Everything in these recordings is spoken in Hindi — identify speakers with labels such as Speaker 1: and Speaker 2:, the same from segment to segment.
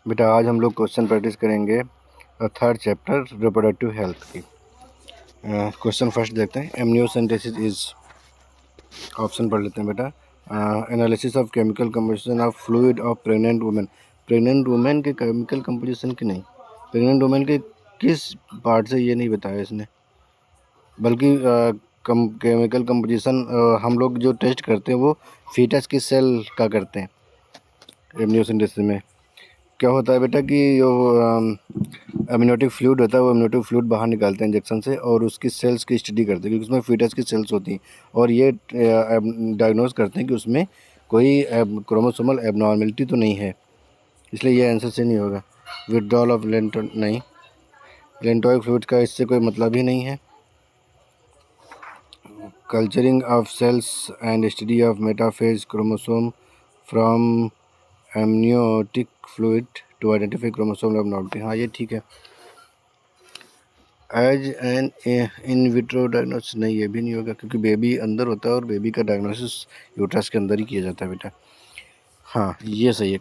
Speaker 1: बेटा आज हम लोग क्वेश्चन प्रैक्टिस करेंगे थर्ड चैप्टर रिप्रोडक्टिव हेल्थ की। क्वेश्चन फर्स्ट देखते हैं। एमनियोसेंटेसिस इज, ऑप्शन पढ़ लेते हैं बेटा। Analysis of chemical composition of fluid of pregnant women. Pregnant women के केमिकल कंपोजिशन की नहीं, प्रेग्नेंट वुमेन के किस पार्ट से ये नहीं बताया इसने, बल्कि केमिकल कंपोजिशन हम लोग जो टेस्ट करते हैं वो फीटस की सेल का करते हैं। एमनियोसेंटेसिस में क्या होता है बेटा कि जो एमनियोटिक फ्लूइड होता है वो एमनियोटिक फ्लूइड बाहर निकालते हैं इंजेक्शन से और उसकी सेल्स की स्टडी करते हैं, क्योंकि उसमें फीटस की सेल्स होती हैं और ये डायग्नोज करते हैं कि उसमें कोई क्रोमोसोमल एबनॉर्मेलिटी तो नहीं है, इसलिए ये आंसर से नहीं होगा। विड्रॉल ऑफ नहीं, लेंटोइक फ्लूइड का इससे कोई मतलब ही नहीं है। Culturing of cells and study of metaphase chromosome from amniotic fluid to identify chromosome abnormality, हाँ ये ठीक है। As an in vitro diagnosis, नहीं ये भी नहीं होगा, क्योंकि बेबी अंदर होता है और बेबी का डायग्नोसिस यूट्रस के अंदर ही किया जाता है बेटा। हाँ ये सही है।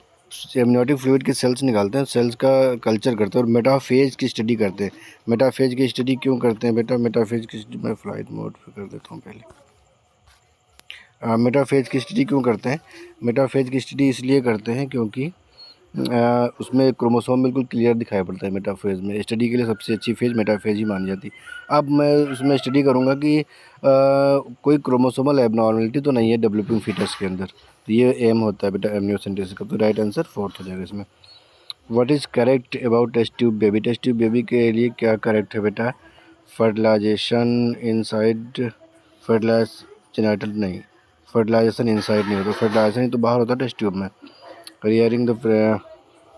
Speaker 1: एमनियोटिक फ्लूइड के सेल्स निकालते हैं, सेल्स का कल्चर करते हैं और मेटाफेज की स्टडी करते हैं। मेटाफेज की स्टडी क्यों करते हैं बेटा? मेटाफेज की स्टडी मैं फ्लाइट मोड पे कर देता हूँ पहले। मेटाफेज की स्टडी क्यों करते हैं? मेटाफेज की स्टडी इसलिए करते हैं क्योंकि उसमें क्रोमोसोम बिल्कुल क्लियर दिखाई पड़ता है। मेटाफेज में स्टडी के लिए सबसे अच्छी फेज मेटाफेज ही मानी जाती है। अब मैं उसमें स्टडी करूँगा कि कोई क्रोमोसोमल एबनॉर्मलिटी तो नहीं है डेवलपिंग फीटस के अंदर, तो ये एम होता है बेटा एमनियोसेंटेसिस का। तो राइट आंसर फोर्थ हो जाएगा इसमें। What is correct about test tube baby? Test tube baby के लिए क्या करेक्ट है बेटा? फर्टिलाइजेशन इनसाइड, फर्टिलाइज जेनाइटल नहीं, फर्टिलाइजेशन इनसाइड नहीं होता, फर्टिलाइजेशन ही तो बाहर होता है टेस्ट ट्यूब में। Rearing the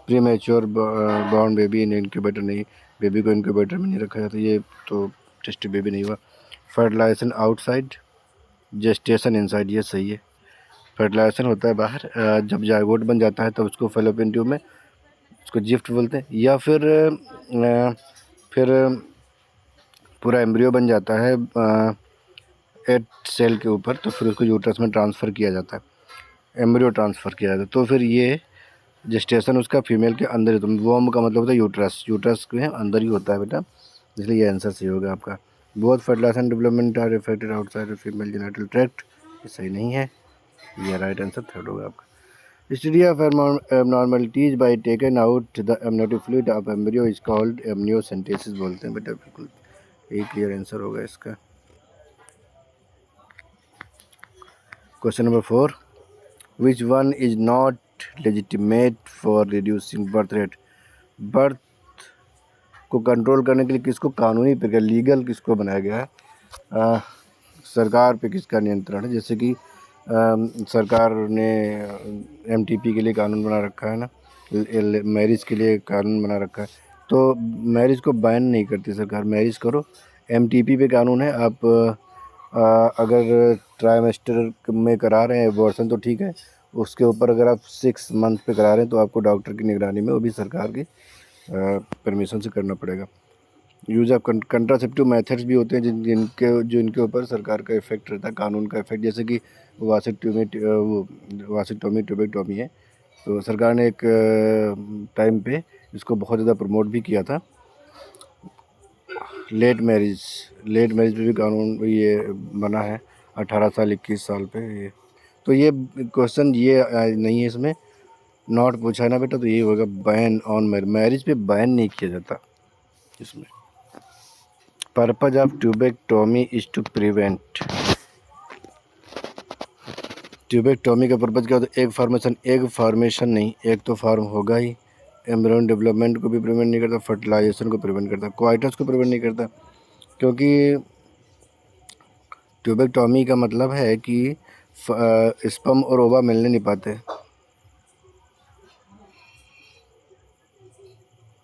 Speaker 1: premature born baby in incubator, नहीं, बेबी को इनक्यूबेटर में नहीं रखा जाता, ये तो टेस्ट बेबी नहीं हुआ। फर्टिलाइजेशन आउटसाइड, जेस्टेशन इनसाइड, ये सही है। फर्टिलाइजेशन होता है बाहर, जब जायगोट बन जाता है तब उसको फैलोपियन ट्यूब में, उसको जिफ्ट बोलते हैं, या फिर पूरा एम्ब्रियो बन जाता है एट सेल के ऊपर, तो फिर उसको यूट्रस में ट्रांसफ़र किया जाता है, एम्ब्रियो ट्रांसफ़र किया जाता है, तो फिर ये जेस्टेशन उसका फीमेल के अंदर ही, तो वोम का मतलब होता है यूट्रस, यूट्रस के अंदर ही होता है बेटा, इसलिए ये आंसर सही होगा आपका। Both fertilisation development are effected outside female genital tract, ये सही नहीं है, ये राइट आंसर थर्ड होगा आपका। Study of abnormalities by taken out the amniotic fluid of embryo is called amniocentesis बोलते हैं बेटा, बिल्कुल यही क्लियर आंसर होगा इसका। Question number 4, which one is not legitimate for reducing birth rate? Birth को कंट्रोल करने के लिए किसको कानूनी प्रक्रिया, लीगल किसको बनाया गया है? सरकार पे किसका नियंत्रण है? जैसे कि सरकार ने एमटीपी के लिए कानून बना रखा है ना, मैरिज के लिए कानून बना रखा है, तो मैरिज को बैन नहीं करती सरकार, मैरिज करो। एमटीपी पे कानून है, आप अगर ट्राइमेस्टर में करा रहे हैं एबॉर्शन तो ठीक है, उसके ऊपर अगर आप 6 मंथ पे करा रहे हैं तो आपको डॉक्टर की निगरानी में, वो भी सरकार की परमिशन से करना पड़ेगा। यूज़ ऑफ कंट्रासेप्टिव मेथड्स भी होते हैं जो इनके ऊपर सरकार का इफेक्ट रहता है, कानून का इफेक्ट, जैसे कि वासेक्टोमी ट्यूबेक्टोमी है, तो सरकार ने एक टाइम पे इसको बहुत ज़्यादा प्रमोट भी किया था। लेट मैरिज पे भी कानून ये बना है 18 साल 21 साल पे, ये तो ये क्वेश्चन ये नहीं है इसमें, नॉट पूछा है ना बेटा, तो ये होगा बैन ऑन मैरिज पे बैन नहीं किया जाता इसमें। Purpose of tubectomy is to prevent, tubectomy का पर्पज क्या होता है? एग फॉर्मेशन नहीं, एग तो फॉर्म होगा ही, एम्ब्रियो डेवलपमेंट को भी प्रिवेंट नहीं करता, फर्टिलाइजेशन को प्रिवेंट करता, क्वाइटस को प्रिवेंट नहीं करता, क्योंकि ट्यूबेक्टोमी का मतलब है कि स्पर्म और ओवा मिलने नहीं पाते,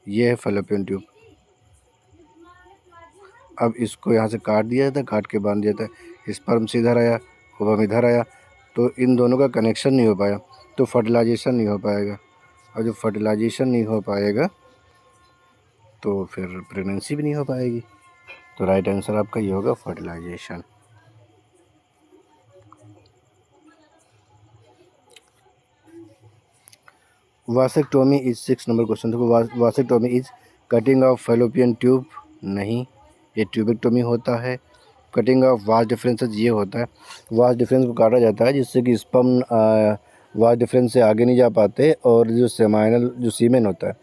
Speaker 1: ये है फैलोपियन ट्यूब। अब इसको यहाँ से काट दिया जाता है, काट के बांध दिया जाता है, स्पर्म से इधर आया, ओवम इधर आया, तो इन दोनों का कनेक्शन नहीं हो पाया, तो फर्टिलाइजेशन नहीं हो पाएगा, और जब फर्टिलाइजेशन नहीं हो पाएगा तो फिर प्रेगनेंसी भी नहीं हो पाएगी, तो राइट आंसर आपका ये होगा fertilisation. Vasectomy is 6 number question देखो, vasectomy is cutting off fallopian tube, नहीं, ये ट्यूबेक्टोमी होता है। कटिंग ऑफ वास डिफरेंसेस ये होता है, वास डिफरेंस को काटा जाता है जिससे कि स्पर्म वास डिफरेंस से आगे नहीं जा पाते, और जो सेमाइनल जो सीमेन होता है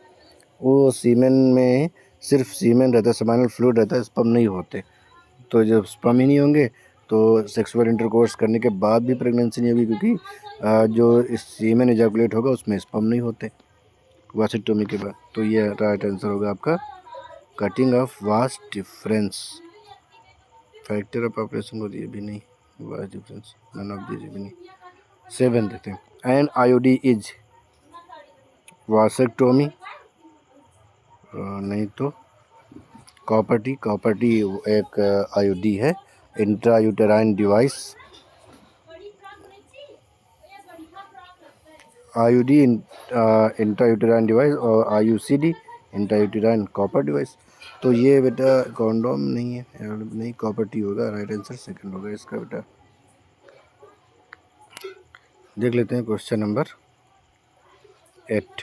Speaker 1: वो सीमेन में सिर्फ सीमेन रहता है, सेमाइनल फ्लूइड रहता है, स्पर्म नहीं होते। तो जब स्पर्म ही नहीं होंगे तो सेक्सुअल इंटरकोर्स करने के बाद भी प्रेगनेंसी नहीं होगी, क्योंकि जो सीमेन इजैकुलेट होगा उसमें स्पर्म नहीं होते वासेक्टोमी के बाद। तो ये राइट आंसर होगा आपका cutting of vas deferens. Factor of operation को दिए भी नहीं, vas deferens none of this भी नहीं। 7 देखते हैं, एन आईओडी इज वासेक्टोमी, नहीं तो कॉपर टी एक आईओडी है, intrauterine device, IUD intrauterine device, और आईयूसीडी इंट्रायूटेराइन कॉपर डिवाइस। तो ये बेटा कॉन्डोम नहीं है, नहीं, कॉपर टी होगा, राइट आंसर सेकंड होगा इसका बेटा। देख लेते हैं question number 8,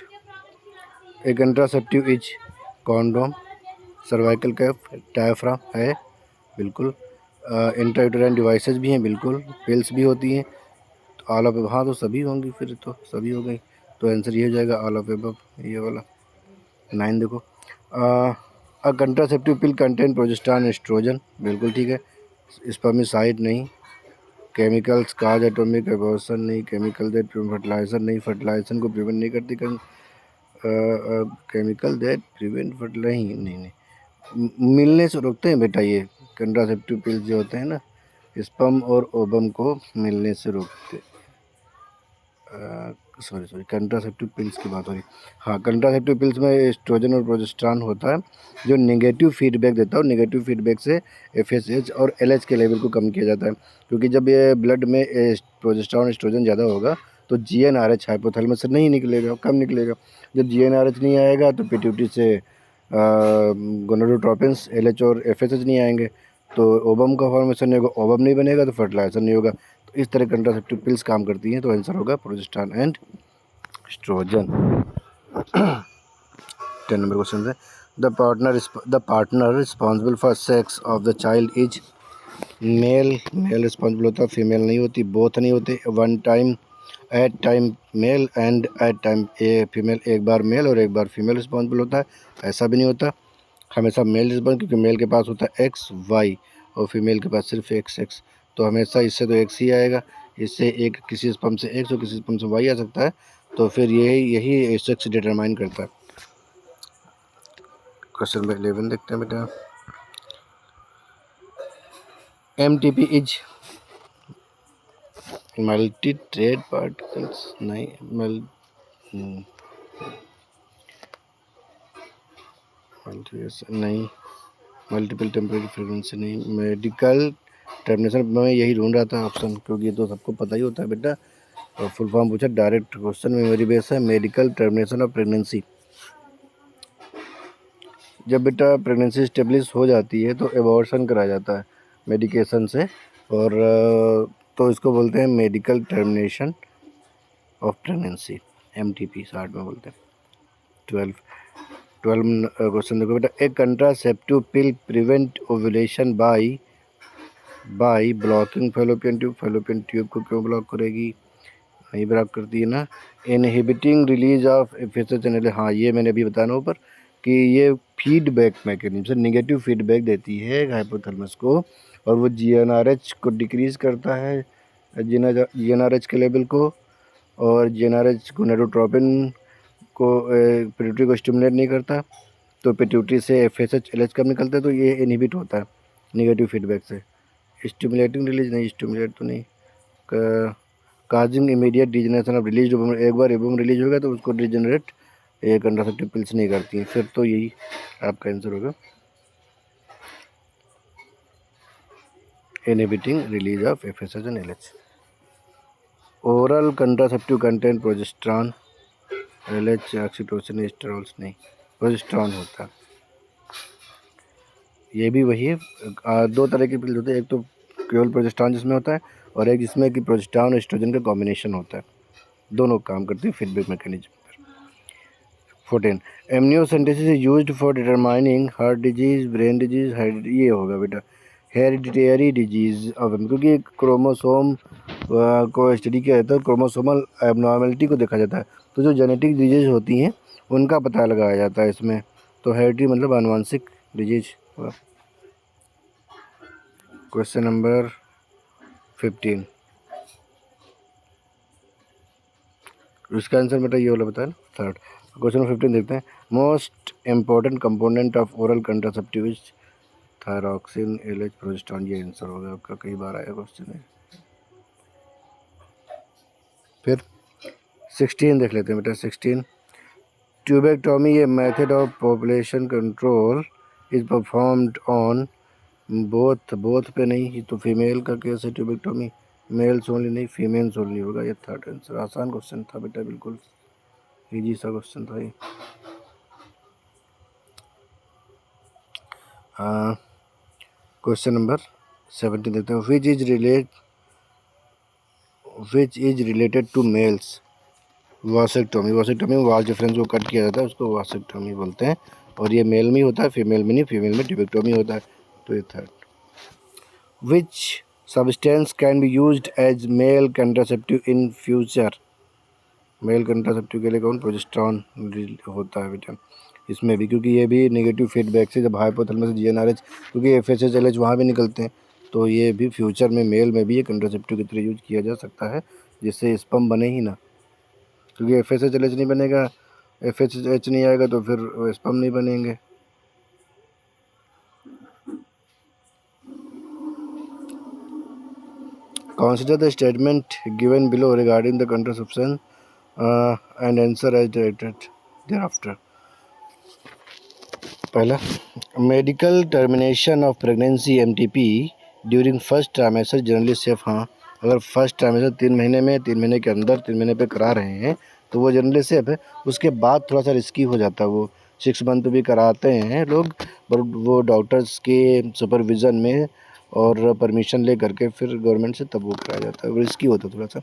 Speaker 1: A contraceptive is condom, cervical cap, diaphragm है बिल्कुल, इंट्रायूटेराइन डिवाइसेस भी हैं बिल्कुल, पिल्स भी होती हैं, ऑल ऑफ, हाँ तो सभी होंगी, फिर तो सभी हो गई, तो आंसर ये हो जाएगा ऑल ऑफ एबव, ये वाला 9 देखो, अ कंट्रासेप्टिव पिल कंटेन प्रोजेस्टेरॉन एस्ट्रोजन, बिल्कुल ठीक है, स्पर्मिसाइड नहीं, केमिकल्स काज एटॉमिक एबॉर्शन नहीं, केमिकल दैट फर्टिलाइजर नहीं, फर्टिलाइजेशन को प्रिवेंट नहीं करती, केमिकल दैट प्रिवेंट फर्टिलाइज नहीं, मिलने से रोकते हैं बेटा, ये कंट्रासेप्टिव पिल्स जो होते हैं ना, स्पर्म और ओवम को मिलने से रोकते, सॉरी कंट्रासेप्टिव पिल्स की बात हो रही। हाँ, कंट्रासेप्टिव पिल्स में एस्ट्रोजन और प्रोजेस्टेरॉन होता है जो नेगेटिव फीडबैक देता है, और नेगेटिव फीडबैक से एफएसएच और एलएच के लेवल को कम किया जाता है, क्योंकि जब ये ब्लड में प्रोजेस्टेरॉन एस्ट्रोजन ज़्यादा होगा तो जीएनआरएच हाइपोथैलेमस से नहीं निकलेगा, कम निकलेगा। जब जीएनआरएच नहीं आएगा तो पिट्यूटरी से गोनाडोट्रोपिन्स एलएच और एफएसएच नहीं आएंगे, तो ओवम का फॉर्मेशन नहीं होगा, ओवम नहीं बनेगा तो फर्टिलाइजेशन नहीं होगा। तो इस तरह कंट्रासेप्टिव पिल्स काम करती हैं, तो आंसर होगा progesterone and estrogen. 10 number question है, the partner responsible for sex of the child is male responsible होता है, फीमेल नहीं होती, बोथ नहीं होते, one time at time male and at time a female, एक बार मेल और एक बार फीमेल रिस्पॉन्सिबल होता है, ऐसा भी नहीं होता, हमेशा मेल रिस्पॉन्सिबल, क्योंकि मेल के पास होता है एक्स वाई और फीमेल के पास सिर्फ एक्स, तो हमेशा इससे तो एक्स ही आएगा, इससे एक किसी स्पर्म से एक्स और किसी स्पर्म से वाई आ सकता है, तो फिर यही सेक्स डिटरमाइन करता है। क्वेश्चन नंबर 11 देखते हैं बेटा, MTP is multi trade particles, नहीं, नहीं, मल्टीपल टेम्परेरी फ्रीक्वेंसी नहीं, मेडिकल टर्मिनेशन, मैं यही ढूंढ रहा था ऑप्शन, क्योंकि ये तो सबको पता ही होता है बेटा, और फुल फॉर्म पूछा, डायरेक्ट क्वेश्चन मेमोरी बेस है, मेडिकल टर्मिनेशन ऑफ प्रेगनेंसी। जब बेटा प्रेगनेंसी स्टेब्लिश हो जाती है तो एबॉर्शन कराया जाता है मेडिकेशन से, और तो इसको बोलते हैं medical termination of pregnancy, MTP short में बोलते हैं। 12 क्वेश्चन देखो बेटा, एक contraceptive pill prevent ovulation by blocking fallopian tube को क्यों ब्लॉक करेगी, नहीं ब्लॉक करती है ना, inhibiting release of FSH and LH, हाँ ये मैंने अभी बताया ना ऊपर कि ये फीडबैक मैकेनिज्म से नेगेटिव फीडबैक देती है हाइपोथैलेमस को, और वो जीएनआरएच को डिक्रीज करता है, जीएनआरएच के लेवल को, और जीएनआरएच गोनाडोट्रोपिन को पिट्यूटरी को स्टिमुलेट नहीं करता, तो पिट्यूटरी से एफएसएच एलएच कब निकलता है, तो ये इनहिबिट होता है नेगेटिव फीडबैक से। स्टिमुलेटिंग रिलीज नहीं, स्टिमुलेट तो नहीं, causing immediate degeneration of release, एक बार एबम रिलीज होगा तो उसको डिजनरेट ये कंट्रासेप्टिव पिल्स नहीं करती हैं, फिर तो यही आपका आंसर होगा, inhibiting release of FSH and LH. Oral contraceptive content progesterone, LH, oxytocin, एस्टेरॉल्स नहीं, प्रोजेस्टेरॉन होता है। ये भी वही है, 2 तरह के पिल्स होते हैं, एक तो केवल प्रोजेस्टेरॉन जिसमें होता है, और एक जिसमें कि प्रोजेस्टेरॉन और एस्ट्रोजन का कॉम्बिनेशन होता है, दोनों काम करते हैं फीडबैक मैकेनिज्म पर। 14 amniocentesis is used for determining heart disease, brain disease, ये होगा बेटा हेरिडिटेरी डिजीज ऑफ, क्योंकि क्रोमोसोम को स्टडी किया जाता है, क्रोमोसोमल एबनॉर्मेलिटी को देखा जाता है, तो जो जेनेटिक डिजीज होती हैं उनका पता लगाया जाता है इसमें। तो हेरिडिटी मतलब आनुवंशिक डिजीज। क्वेश्चन नंबर 15, इसका आंसर बेटा ये वाला बताया ना, थर्ड। क्वेश्चन नंबर 15 देखते हैं। Most important component of oral contraceptive is thyroxine, LH, progesterone. ये आंसर होगा आपका, कई बार आया क्वेश्चन है। फिर 16 देख लेते हैं बेटा। 16 ट्यूबेक्टोमी ये method of population control is performed on both पे नहीं, ये तो फीमेल का केस है ट्यूबेक्टोमी, मेल्स ओनली नहीं, फीमेल्स ओनली होगा। ये थर्ड आंसर। आसान क्वेश्चन था बेटा, बिल्कुल इजी सा क्वेश्चन था ये। क्वेश्चन नंबर 17 देखते हैं। Which is related to males vasectomy. Vasectomy में वास डिफरेंस को कट किया जाता है, उसको वासेक्टोमी बोलते हैं, और ये मेल में होता है, फीमेल में नहीं, फीमेल में ट्यूबेक्टोमी होता है। तो ये third. Which substance can be used as male contraceptive in future. Male contraceptive के लिए कौन, प्रोजेस्टेरॉन होता है बेटा इसमें भी, क्योंकि ये भी नेगेटिव फीडबैक से जब हाइपोथैलेमस जीएनआरएच, क्योंकि एफएसएच वहाँ भी निकलते हैं, तो ये भी फ्यूचर में मेल में भी ये कंट्रासेप्टिव की तरह यूज किया जा सकता है, जिससे स्पर्म बने ही ना, क्योंकि एफएसएच नहीं बनेगा, एफएसएच नहीं आएगा तो फिर स्पर्म नहीं बनेंगे। Consider the statement given below regarding the contraception and answer as directed thereafter. पहला, medical termination of pregnancy MTP during first trimester generally safe. हाँ, अगर फर्स्ट ट्राइमेस्टर 3 महीने में, 3 महीने के अंदर, 3 महीने पे करा रहे हैं तो वो जनरली सेफ है। उसके बाद थोड़ा सा रिस्की हो जाता है, वो 6 मंथ भी कराते हैं लोग, पर वो डॉक्टर्स के सुपरविज़न में और परमिशन ले करके फिर गवर्नमेंट से तब वो कराया जाता है, वो रिस्की होता है थोड़ा सा।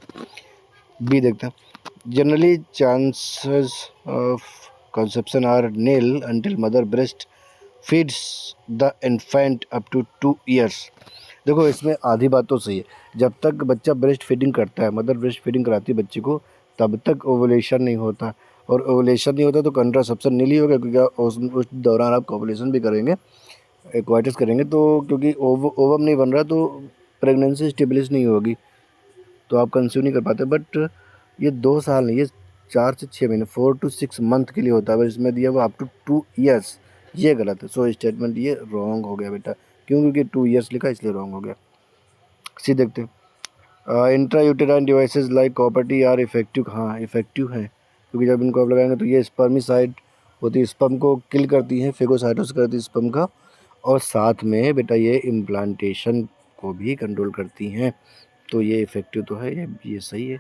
Speaker 1: बी देखते हैं। Generally chances of conception are nil until mother breast feeds the infant up to 2 years. देखो इसमें आधी बात तो सही है, जब तक बच्चा ब्रेस्ट फीडिंग करता है, मदर ब्रेस्ट फीडिंग कराती है बच्चे को, तब तक ओवुलेशन नहीं होता, और ओवुलेशन नहीं होता तो कंट्रासेप्शन नहीं ही होगा, क्योंकि उस दौरान आप ओवुलेशन भी करेंगे, एक्वाइटिस करेंगे, तो क्योंकि ओवम नहीं बन रहा तो प्रेगनेंसी स्टेबलिश नहीं होगी, तो आप कंसीव नहीं कर पाते। बट ये 2 साल नहीं, ये 4 से 6 महीने, 4 to 6 मंथ के लिए होता है, इसमें दिया हुआ अप टू 2 ईयर्स, ये गलत है। सो स्टेटमेंट ये रॉन्ग हो गया बेटा, क्यों, क्योंकि 2 ईयर्स लिखा इसलिए रॉन्ग हो गया। सी देखते हैं। Intra uterine devices like copper T are effective. हाँ, इफेक्टिव हैं, क्योंकि जब इनको आप लगाएंगे तो ये स्पर्मिसाइड होती है, स्पर्म को किल करती हैं, फेगोसाइटोसिस करती है स्पर्म का, और साथ में बेटा ये इम्प्लांटेशन को भी कंट्रोल करती हैं, तो ये इफेक्टिव तो है, ये सही है।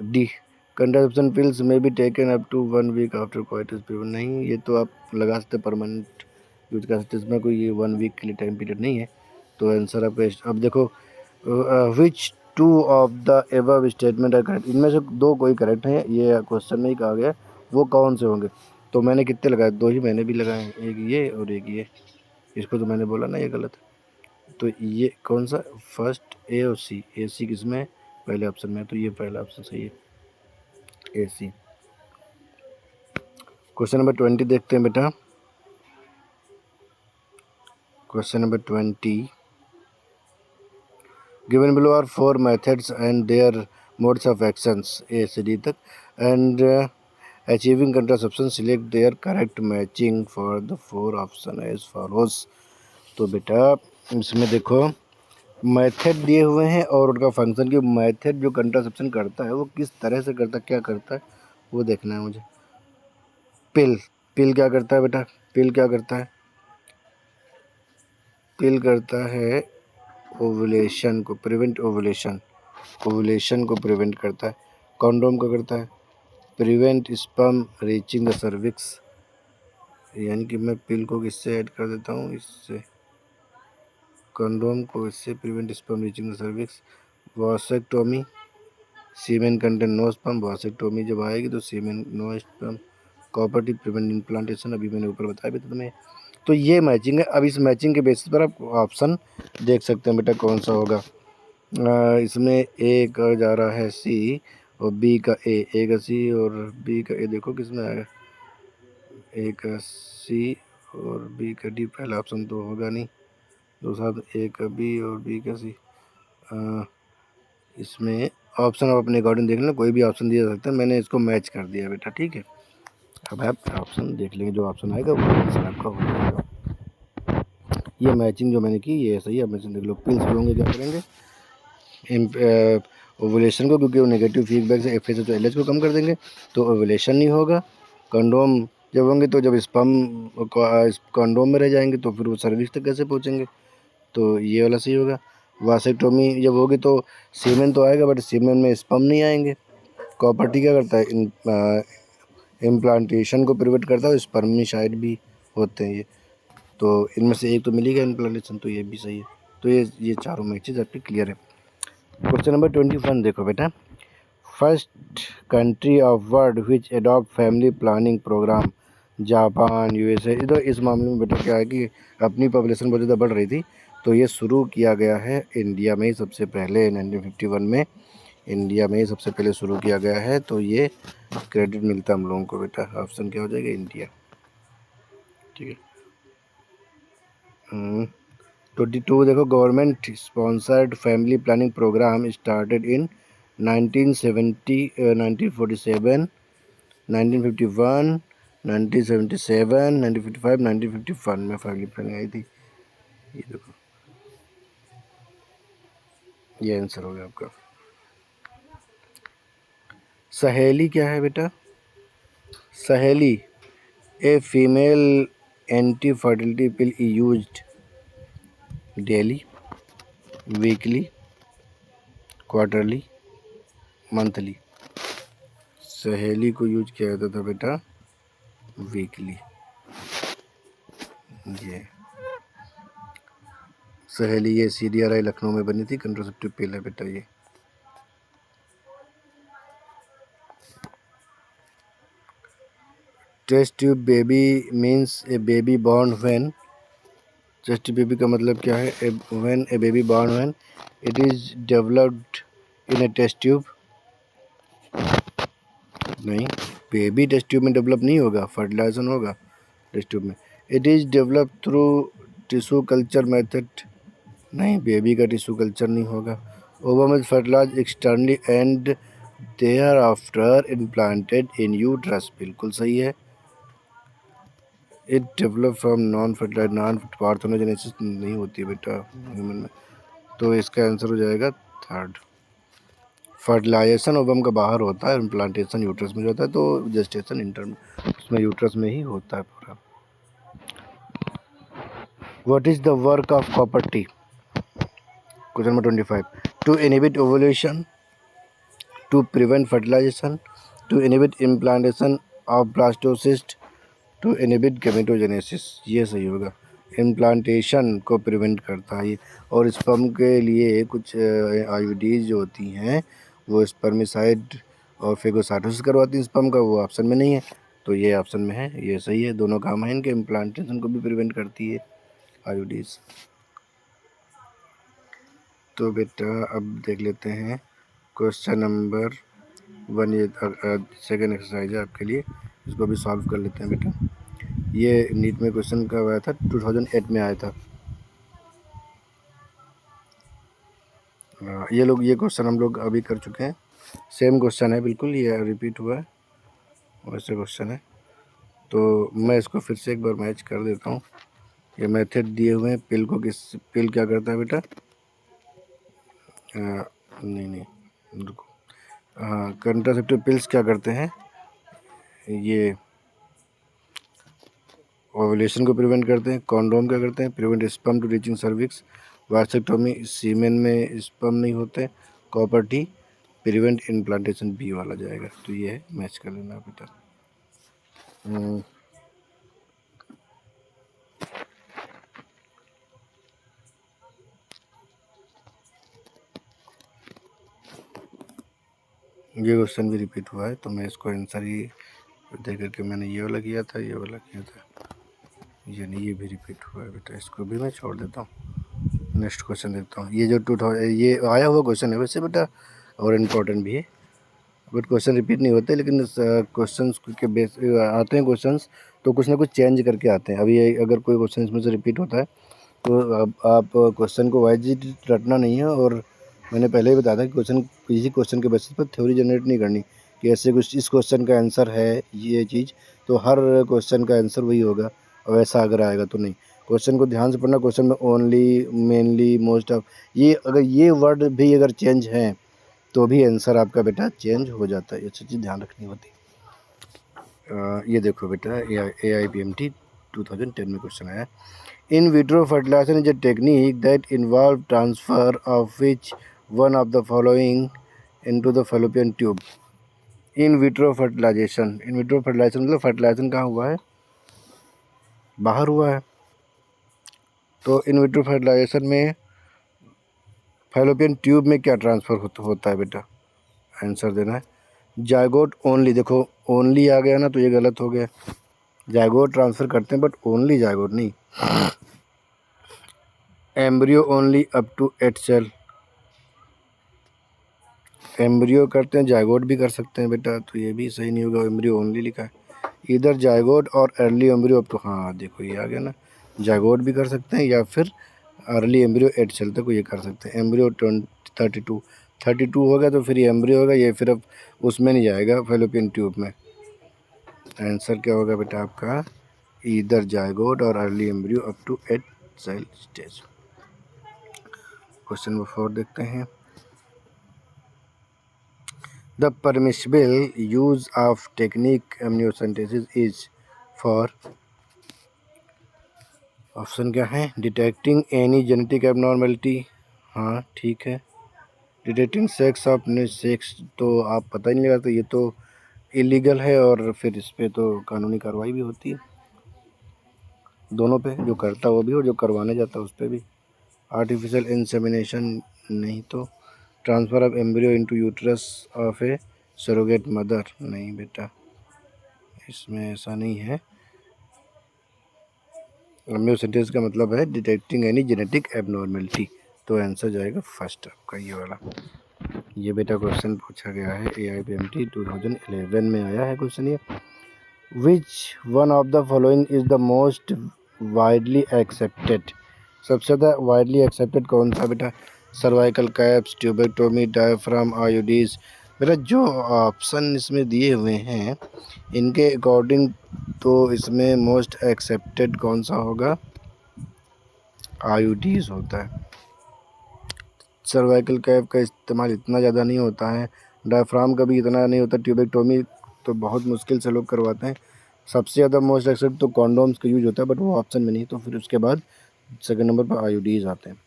Speaker 1: डी, कंट्रासेप्शन पिल्स में be taken up to 1 week after coitus period. नहीं, ये तो आप लगा सकते परमानेंट यूज कर सकते, इसमें कोई ये 1 वीक के लिए टाइम पीरियड नहीं है। तो आंसर आप अब देखो, which 2 of the above statement are correct. इनमें से 2 कोई करेक्ट है, ये क्वेश्चन में ही कहा गया, वो कौन से होंगे। तो मैंने कितने लगाए, 2 ही मैंने भी लगाए, एक ये और एक ये, इसको तो मैंने बोला ना ये गलत है। तो ये कौन सा, फर्स्ट ए और सी, ए सी किसमें, पहले ऑप्शन में, तो ये पहला ऑप्शन सही है, ए सी। क्वेश्चन नंबर 20 देखते हैं बेटा। Question number 20, given below are 4 methods and their modes of actions, A से डी तक, and achieving contraception, select their correct matching for the 4 option as follows. तो बेटा इसमें देखो मेथड दिए हुए हैं और उनका फंक्शन, की मेथड जो कंट्रासेप्शन करता है वो किस तरह से करता है, क्या करता है, वो देखना है मुझे। पिल, पिल क्या करता है बेटा, पिल क्या करता है, पिल करता है ओवुलेशन को प्रिवेंट, ओवुलेशन को प्रिवेंट करता है। कॉन्डोम का करता है prevent sperm reaching the cervix, यानी कि मैं पिल को किससे ऐड कर देता हूँ, इससे, कॉन्डोम को इससे, prevent sperm reaching the cervix. Vasectomy, semen content no sperm, vasectomy जब आएगी तो semen no sperm, copper T prevent implantation, अभी मैंने ऊपर बताया भी था तुम्हें। तो ये मैचिंग है। अब इस मैचिंग के बेसिस पर आप ऑप्शन देख सकते हैं बेटा कौन सा होगा। इसमें ए का जा रहा है सी और बी का ए का सी और बी का ए। देखो किस में आएगा, ए का सी और बी का डी। पहला ऑप्शन तो होगा नहीं, दूसरा तो ए का बी और बी का सी। इसमें ऑप्शन आप अपने अकॉर्डिंग देख लेना, कोई भी ऑप्शन दिया जा सकता है। मैंने इसको मैच कर दिया बेटा, ठीक है। अब आप ऑप्शन देख लेंगे, जो ऑप्शन आएगा वो आंसर आपका हो जाएगा। ये मैचिंग जो मैंने की ये सही है। अब मैचिंग देख लो। पिल्स जो होंगे क्या करेंगे ओवुलेशन को, क्योंकि वो नेगेटिव फीडबैक से FSH और LH को कम कर देंगे, तो ओवुलेशन नहीं होगा। कंडोम जब होंगे तो जब स्पर्म कंडोम में रह जाएंगे तो फिर वो सर्विक्स तक कैसे पहुँचेंगे, तो ये वाला सही होगा। वासेक्टोमी जब होगी तो सीमेन तो आएगा बट सीमेन में स्पर्म नहीं आएंगे। कॉपर टी क्या करता है, इम्प्लांटेशन को प्रिवेंट करता है, स्पर्मिसाइड भी होते हैं ये। तो इनमें से एक तो मिलेगा इम्प्लांटेशन, तो ये भी सही है। तो ये चारों मैचेज आपके क्लियर है। क्वेश्चन नंबर 21 देखो बेटा। First country of world which adopt family planning programme, Japan, USA। तो इस मामले में बेटा क्या है कि अपनी पॉपुलेशन बहुत ज़्यादा बढ़ रही थी, तो ये शुरू किया गया है इंडिया में ही सबसे पहले 1951 में। इंडिया में ही सबसे पहले शुरू किया गया है, तो ये क्रेडिट मिलता है हम लोगों को बेटा। ऑप्शन क्या हो जाएगा, इंडिया, ठीक है। 22 देखो। Government sponsored family planning programme started in 1970, 1947, 1951, 1977, 1955, 1951 में फैमिली प्लानिंग आई थी। ये देखो, ये आंसर हो गया आपका। सहेली क्या है बेटा, सहेली a female anti fertility pill used daily, weekly, quarterly, monthly. सहेली को यूज किया जाता था बेटा वीकली। ये सहेली ये CDRI लखनऊ में बनी थी, कंट्रासेप्टिव पिल है बेटा ये। Test tube baby means a baby born when. Test tube baby का मतलब क्या है, when a baby born when it is developed in a test tube. नहीं, बेबी टेस्ट ट्यूब में डेवलप नहीं होगा, फर्टिलाइजेशन होगा टेस्ट ट्यूब में। It is develop through tissue culture method. नहीं, बेबी का टिश्यू कल्चर नहीं होगा। Ovum is fertilise externally and thereafter implanted in uterus, बिल्कुल सही है। It develop from non fertilise, non parthenogenesis नहीं होती है बेटा ह्यूमन में, तो इसका आंसर हो जाएगा थर्ड। फर्टिलाइजेशन ओवम का बाहर होता है, इम्प्लांटेशन यूट्रस में होता है, तो जेस्टेशन इंटर में, उसमें यूट्रस में ही होता है पूरा। What is the work of copper T? Question number 25। To inhibit ovulation, to prevent fertilisation, to inhibit implantation of blastocyst, to inhibit gametogenesis. ये सही होगा। इम्प्लांटेशन को प्रिवेंट करता है ये। और स्पर्म के लिए कुछ आईवीडीज जो होती हैं वो स्पर्मिसाइड और फेगोसाइटोसिस करवाती हैं स्पर्म का, वो ऑप्शन में नहीं है, तो ये ऑप्शन में है, ये सही है। दोनों काम है इनके, इम्प्लांटेशन को भी प्रिवेंट करती है आईवीडीज। तो बेटा अब देख लेते हैं क्वेश्चन नंबर 1। ये सेकेंड एक्सरसाइज है आपके लिए, इसको भी सॉल्व कर लेते हैं बेटा। ये नीट में क्वेश्चन कब आया था, 2008 में आया था। ये क्वेश्चन हम लोग अभी कर चुके हैं, सेम क्वेश्चन है बिल्कुल, ये रिपीट हुआ है वैसे क्वेश्चन है। तो मैं इसको फिर से एक बार मैच कर देता हूँ। ये मेथड दिए हुए हैं। पिल क्या करता है बेटा, नहीं रुको, हाँ, कंट्रासेप्टिव पिल्स क्या करते हैं, ये ओवुलेशन को प्रिवेंट करते हैं। कॉन्डोम क्या करते हैं, prevent sperm to reaching cervix. Vasectomy semen में स्पर्म नहीं होते। Copper T prevent implantation, B वाला जाएगा। तो ये है, मैच कर लेना बेटा। ये क्वेश्चन भी रिपीट हुआ है, तो मैं इसको आंसर ही देख करके मैंने ये वाला किया था, ये वाला किया था, यानी ये भी रिपीट हुआ है बेटा। इसको भी मैं छोड़ देता हूँ, नेक्स्ट क्वेश्चन देखता हूँ। ये जो 2000 ये आया हुआ क्वेश्चन है वैसे बेटा, और इम्पोर्टेंट भी है, बट क्वेश्चन रिपीट नहीं होते, लेकिन क्वेश्चन के बेस आते हैं क्वेश्चंस तो कुछ ना कुछ चेंज करके आते हैं। अभी अगर कोई क्वेश्चन इसमें से रिपीट होता है तो आप क्वेश्चन को वाइज रटना नहीं है, और मैंने पहले ही बताया था कि क्वेश्चन किसी क्वेश्चन के बेसिस पर थ्योरी जनरेट नहीं करनी कि ऐसे कुछ इस क्वेश्चन का आंसर है ये चीज़, तो हर क्वेश्चन का आंसर वही होगा और ऐसा अगर आएगा तो नहीं। क्वेश्चन को ध्यान से पढ़ना, क्वेश्चन में ओनली, मेनली, मोस्ट ऑफ, ये अगर ये वर्ड भी अगर चेंज हैं तो भी आंसर आपका बेटा चेंज हो जाता है। ये चीज़ ध्यान रखनी होती है। ये देखो बेटा, AIPMT 2010 में क्वेश्चन आया। In vitro fertilization is a technique that involves transfer of which one of the following into the fallopian tube. In vitro fertilization, in vitro fertilization मतलब फर्टिलाइजेशन कहाँ हुआ है, बाहर हुआ है। तो इन विट्रो फर्टिलाइजेशन में फैलोपियन ट्यूब में क्या ट्रांसफ़र होता है बेटा, आंसर देना है। जायगोट ओनली, देखो ओनली आ गया ना तो ये गलत हो गया, जायगोट ट्रांसफ़र करते हैं बट ओनली जायगोट नहीं। Embryo only up to 8 cell, embryo करते हैं, जायगोट भी कर सकते हैं बेटा, तो ये भी सही नहीं होगा, एम्ब्रियो ओनली लिखा है। इधर जायगोट और अर्ली एम्ब्रियो अप टू, हाँ देखो ये आ गया ना, जायगोट भी कर सकते हैं या फिर अर्ली एम्ब्रियो 8 सेल तक ये कर सकते हैं। एम्ब्रियो 32 हो गया तो फिर ये एम्ब्रियो होगा, ये फिर अब उसमें नहीं जाएगा फैलोपियन ट्यूब में। आंसर क्या होगा बेटा आपका, इधर जायगोट और early embryo up to 8 cell stage. Question number 4 देखते हैं। The permissible use of technique amniocentesis is for, option क्या है, डिटेक्टिंग एनी जेनेटिक एबनॉर्मेलिटी, हाँ ठीक है। डिटेक्टिंग सेक्स ऑफ सेक्स तो आप पता ही नहीं लगा, तो ये तो इलीगल है और फिर इस पर तो कानूनी कार्रवाई भी होती है, दोनों पे, जो करता वो भी और जो करवाने जाता है उस पर भी। आर्टिफिशियल इंसेमिनेशन नहीं, तो transfer of embryo into uterus of A surrogate mother, नहीं बेटा इसमें ऐसा नहीं है। एम्नियोसेंटेसिस का मतलब है डिटेक्टिंग एनी जेनेटिक एबनॉर्मेलिटी, तो आंसर जाएगा फर्स्ट आपका ये वाला। ये बेटा क्वेश्चन पूछा गया है AIPMT 2011 में आया है क्वेश्चन ये। विच one of the following is the most widely accepted, सबसे ज़्यादा वाइडली एक्सेप्टेड कौन सा बेटा, cervical caps, tubectomy, diaphragm, IUDs. बेटा जो ऑप्शन इसमें दिए हुए हैं इनके अकॉर्डिंग तो इसमें मोस्ट एक्सेप्टेड कौन सा होगा, आईयूडीज होता है। सर्वाइकल कैप का इस्तेमाल इतना ज़्यादा नहीं होता है, डायफ्राम का भी इतना नहीं होता, ट्यूबेक्टोमी तो बहुत मुश्किल से लोग करवाते हैं। सबसे ज़्यादा मोस्ट एक्सेप्ट तो कॉन्डोम्स का यूज होता है, बट वो ऑप्शन में नहीं, तो फिर उसके बाद सेकंड नंबर पर आईयूडीज आते हैं।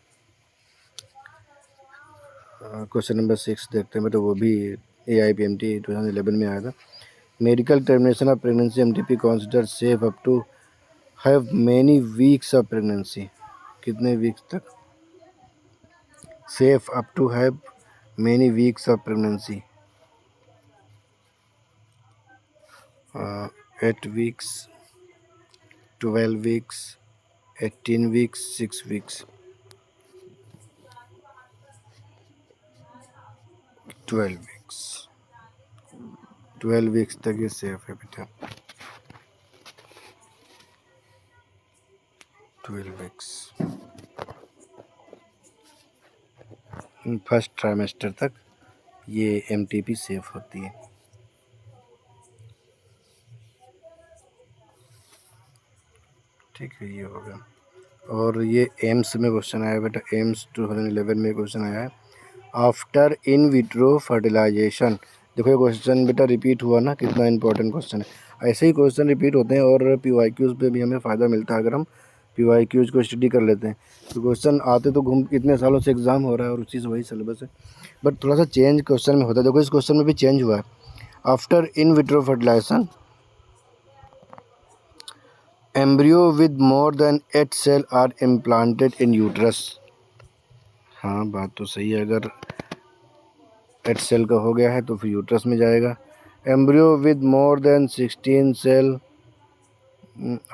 Speaker 1: क्वेश्चन नंबर 6 देखते हैं, तो वो भी AIPMT 2011 में आया था। Medical termination of pregnancy MTP consider safe up to have many weeks of pregnancy, कितने वीक्स तक, safe up to have many weeks of pregnancy, 8 weeks, 12 weeks, 18 weeks, 6 weeks, 12 weeks, 12 weeks तक ये सेफ है बेटा, 12 वीक्स, फर्स्ट ट्राइमेस्टर तक ये MTP सेफ होती है। ठीक है, ये हो गया। और ये एम्स में क्वेश्चन आया बेटा, एम्स 2011 में क्वेश्चन आया है। आफ्टर इन विट्रो फर्टिलाइजेशन, देखो ये क्वेश्चन बेटा रिपीट हुआ ना, कितना इंपॉर्टेंट क्वेश्चन है। ऐसे ही क्वेश्चन रिपीट होते हैं और PYQs पे भी हमें फ़ायदा मिलता है अगर हम PYQs को स्टडी कर लेते हैं। तो क्वेश्चन आते तो घूम, इतने सालों से एग्ज़ाम हो रहा है और उसी से वही सिलेबस है, बट थोड़ा सा चेंज क्वेश्चन में होता है। देखो इस क्वेश्चन में भी चेंज हुआ है। After in vitro fertilisation embryo with more than 8 cell are implanted in uterus, हाँ बात तो सही है, अगर 8 सेल का हो गया है तो फिर यूट्रस में जाएगा। Embryo with more than 16 cell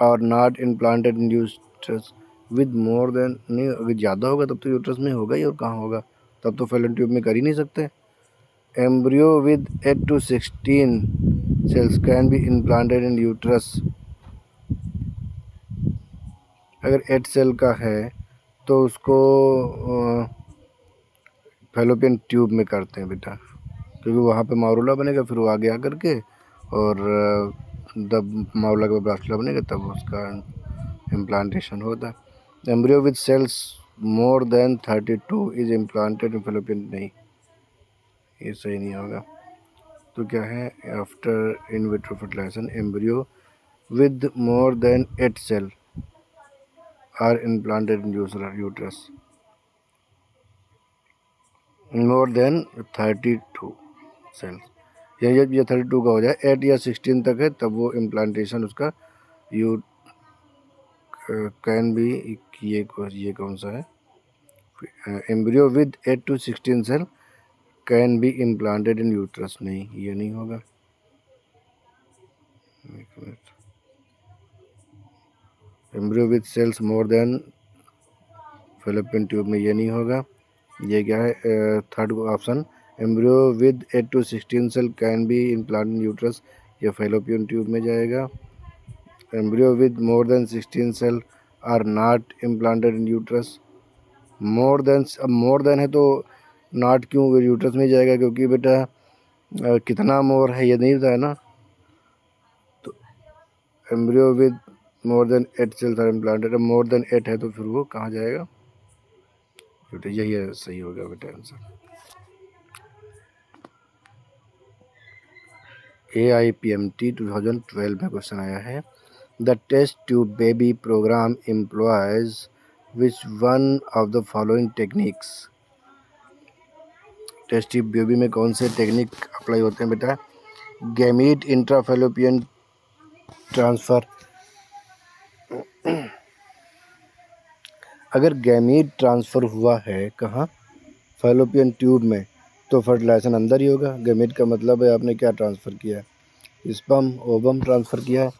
Speaker 1: और not implanted in uterus. With more than नहीं, अगर ज़्यादा होगा तब तो यूट्रस में होगा ही, और कहाँ होगा, तब तो फैलोपियन ट्यूब में कर ही नहीं सकते। Embryo with 8 to 16 cells can be implanted in uterus. अगर 8 सेल का है तो उसको फैलोपियन ट्यूब में करते हैं बेटा, क्योंकि वहाँ पे मारूला बनेगा, फिर वो आगे आकर के और जब मारूला के ब्लास्टुला बनेगा तब उसका इम्प्लांटेशन होता है। Embryo with cells more than 32 is implanted in fallopian. नहीं, ये सही नहीं होगा। तो क्या है, after in vitro fertilisation embryo with more than 8 cell are implanted in uterus. More than 32 cells, या जब ये 32 का हो जाए, 8 या 16 तक है तब वो इम्प्लांटेशन उसका यू कैन बी, ये कौन सा है, embryo with 8 to 16 cell can be implanted in uterus. नहीं, ये नहीं होगा। Embryo with cells more than fallopian tube में ये नहीं होगा। ये क्या है, third option, embryo with 8 to 16 cell can be implanted in uterus, ये फैलोपियन ट्यूब में जाएगा। Embryo with more than 16 cell are not implanted in uterus. More than, अब मोर देन है तो नॉट क्यों यूट्रस में जाएगा, क्योंकि बेटा कितना मोर है ये नहीं बताया ना। तो embryo with more than 8 cells are implanted, more than 8 है तो फिर वो कहाँ जाएगा बेटा, यही है, सही होगा बेटा आंसर। AIPMT 2012 में क्वेश्चन आया है, the test tube baby programme employs which one of the following techniques. Test tube baby में कौन से टेक्निक अप्लाई होते हैं बेटा, गैमीट इंट्राफैलोपियन ट्रांसफ़र। अगर गैमीट ट्रांसफ़र हुआ है कहाँ, फैलोपियन ट्यूब में, तो फर्टिलाइजेशन अंदर ही होगा। गैमीट का मतलब है आपने क्या ट्रांसफ़र किया है, स्पर्म ओवम ट्रांसफ़र किया है,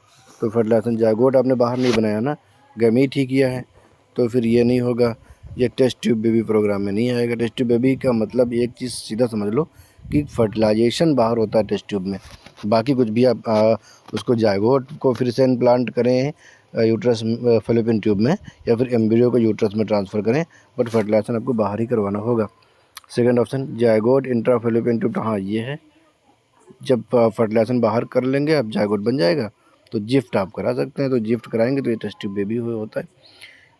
Speaker 1: तो फर्टिलाइजेशन जायगोट आपने बाहर नहीं बनाया ना, गैमीट ही किया है, तो फिर ये नहीं होगा, ये टेस्ट ट्यूब बेबी प्रोग्राम में नहीं आएगा। टेस्ट ट्यूब बेबी का मतलब एक चीज़ सीधा समझ लो कि फर्टिलाइजेशन बाहर होता है टेस्ट ट्यूब में, बाकी कुछ भी आप उसको जायगोट को फिर से इम्प्लांट करें यूट्रस फैलोपियन ट्यूब में, या फिर एम्ब्रियो को यूट्रस में ट्रांसफ़र करें, बट फर्टिलाइजेशन आपको बाहर ही करवाना होगा। सेकंड ऑप्शन जायगोट इंट्राफैलोपियन ट्यूब, हाँ ये है, जब फर्टिलाइजेशन बाहर कर लेंगे अब जायगोट बन जाएगा तो जिफ्ट आप करा सकते हैं, तो जिफ्ट कराएंगे तो ये टेस्ट ट्यूब बेबी होता है।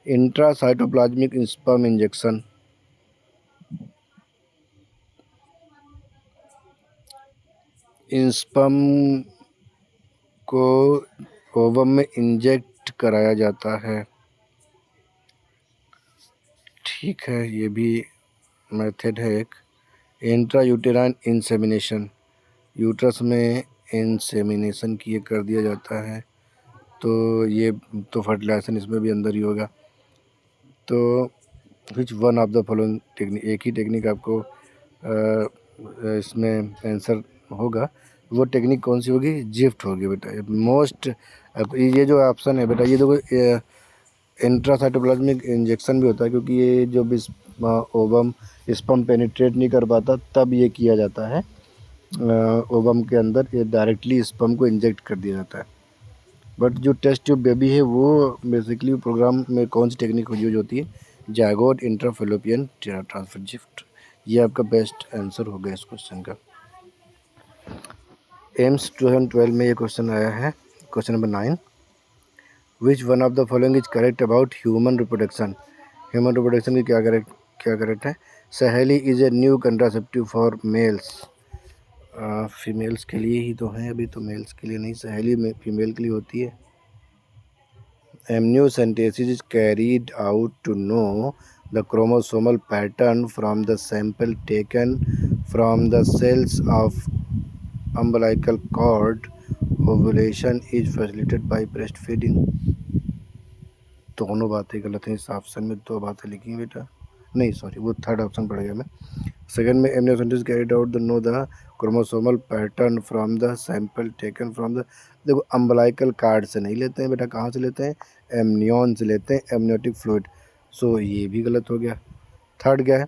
Speaker 1: इंट्रासाइटोप्लाज्मिक स्पर्म इंजेक्शन, स्पर्म को ओवम में इंजेक्ट कराया जाता है, ठीक है, ये भी मेथड है एक। इंट्रा यूटेराइन इंसेमिनेशन, यूट्रस में इंसेमिनेशन किए कर दिया जाता है, तो ये तो फर्टिलाइजेशन इसमें भी अंदर ही होगा। तो विच one of the following technique, एक ही टेक्निक आपको इसमें आंसर होगा, वो टेक्निक कौन सी होगी, जिफ्ट होगी बेटा। मोस्ट ये जो ऑप्शन है बेटा, ये देखो इंट्रासाइटोप्लाज्मिक इंजेक्शन भी होता है, क्योंकि ये जो भी ओवम स्पर्म पेनिट्रेट नहीं कर पाता तब ये किया जाता है, ओवम के अंदर ये डायरेक्टली स्पर्म को इंजेक्ट कर दिया जाता है। बट जो टेस्ट ट्यूब बेबी है वो बेसिकली प्रोग्राम में कौन सी टेक्निक यूज होती है, जायगोट इंट्राफैलोपियन ट्रांसफर जिफ्ट। ये आपका बेस्ट आंसर हो गया इस क्वेश्चन का। एम्स 2012 में ये क्वेश्चन आया है, question number 9, which one of the following is correct about human reproduction. Human reproduction की क्या करेक्ट है, सहेली is a new contraceptive for mails, females के लिए ही तो है, अभी तो मेल्स के लिए नहीं, सहेली में फीमेल के लिए होती है। Amniocentesis is carried out to know the chromosomal pattern from the sample taken from the cells of umbilical cord. Ovulation is facilitated by breastfeeding। दोनों बातें गलत हैं, इस ऑप्शन में दो बातें लिखी हैं बेटा। नहीं सॉरी, वो थर्ड ऑप्शन पढ़ गया मैं। सेकंड में amniocentesis carried out the know the chromosomal pattern from the sample taken from the, देखो अम्बलाइकल कार्ड से नहीं लेते हैं बेटा, कहाँ से लेते हैं, एमनियन से लेते हैं, एमनियोटिक फ्लूइड। सो ये भी गलत हो गया। थर्ड क्या है,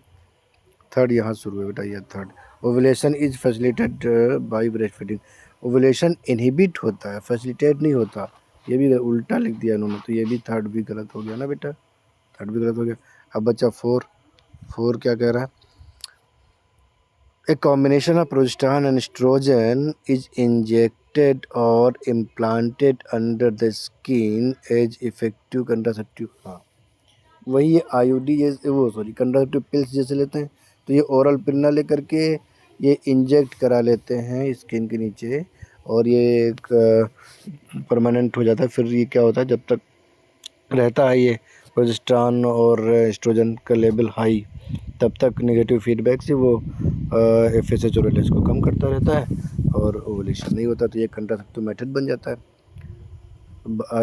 Speaker 1: थर्ड यहाँ शुरू है बेटा, ये third. Ovulation is facilitated bye breast feeding, ovulation inhibit होता है, फैसिलिटेट नहीं होता, ये भी उल्टा लिख दिया इन्होंने, तो ये भी थर्ड भी गलत हो गया ना बेटा, थर्ड भी गलत हो गया। अब बच्चा फोर क्या कह रहा है, a combination of progesterone and estrogen is injected और implanted under the skin as effective contraceptive. हाँ वही ये आईयूडी जैसे, वो सॉरी कंट्रासेप्टिव पिल्स जैसे लेते हैं, तो ये ओरल पिल ना लेकर के ये इंजेक्ट करा लेते हैं स्किन के नीचे, और ये एक परमानेंट हो जाता है। फिर ये क्या होता है, जब तक रहता है ये प्रोजेस्टेरोन और एस्ट्रोजन का लेवल हाई, तब तक नेगेटिव फीडबैक से वो एफएसएच और एलएच को कम करता रहता है और ओवुलेशन नहीं होता, तो ये कंट्रासेप्टिव मेथड बन जाता है।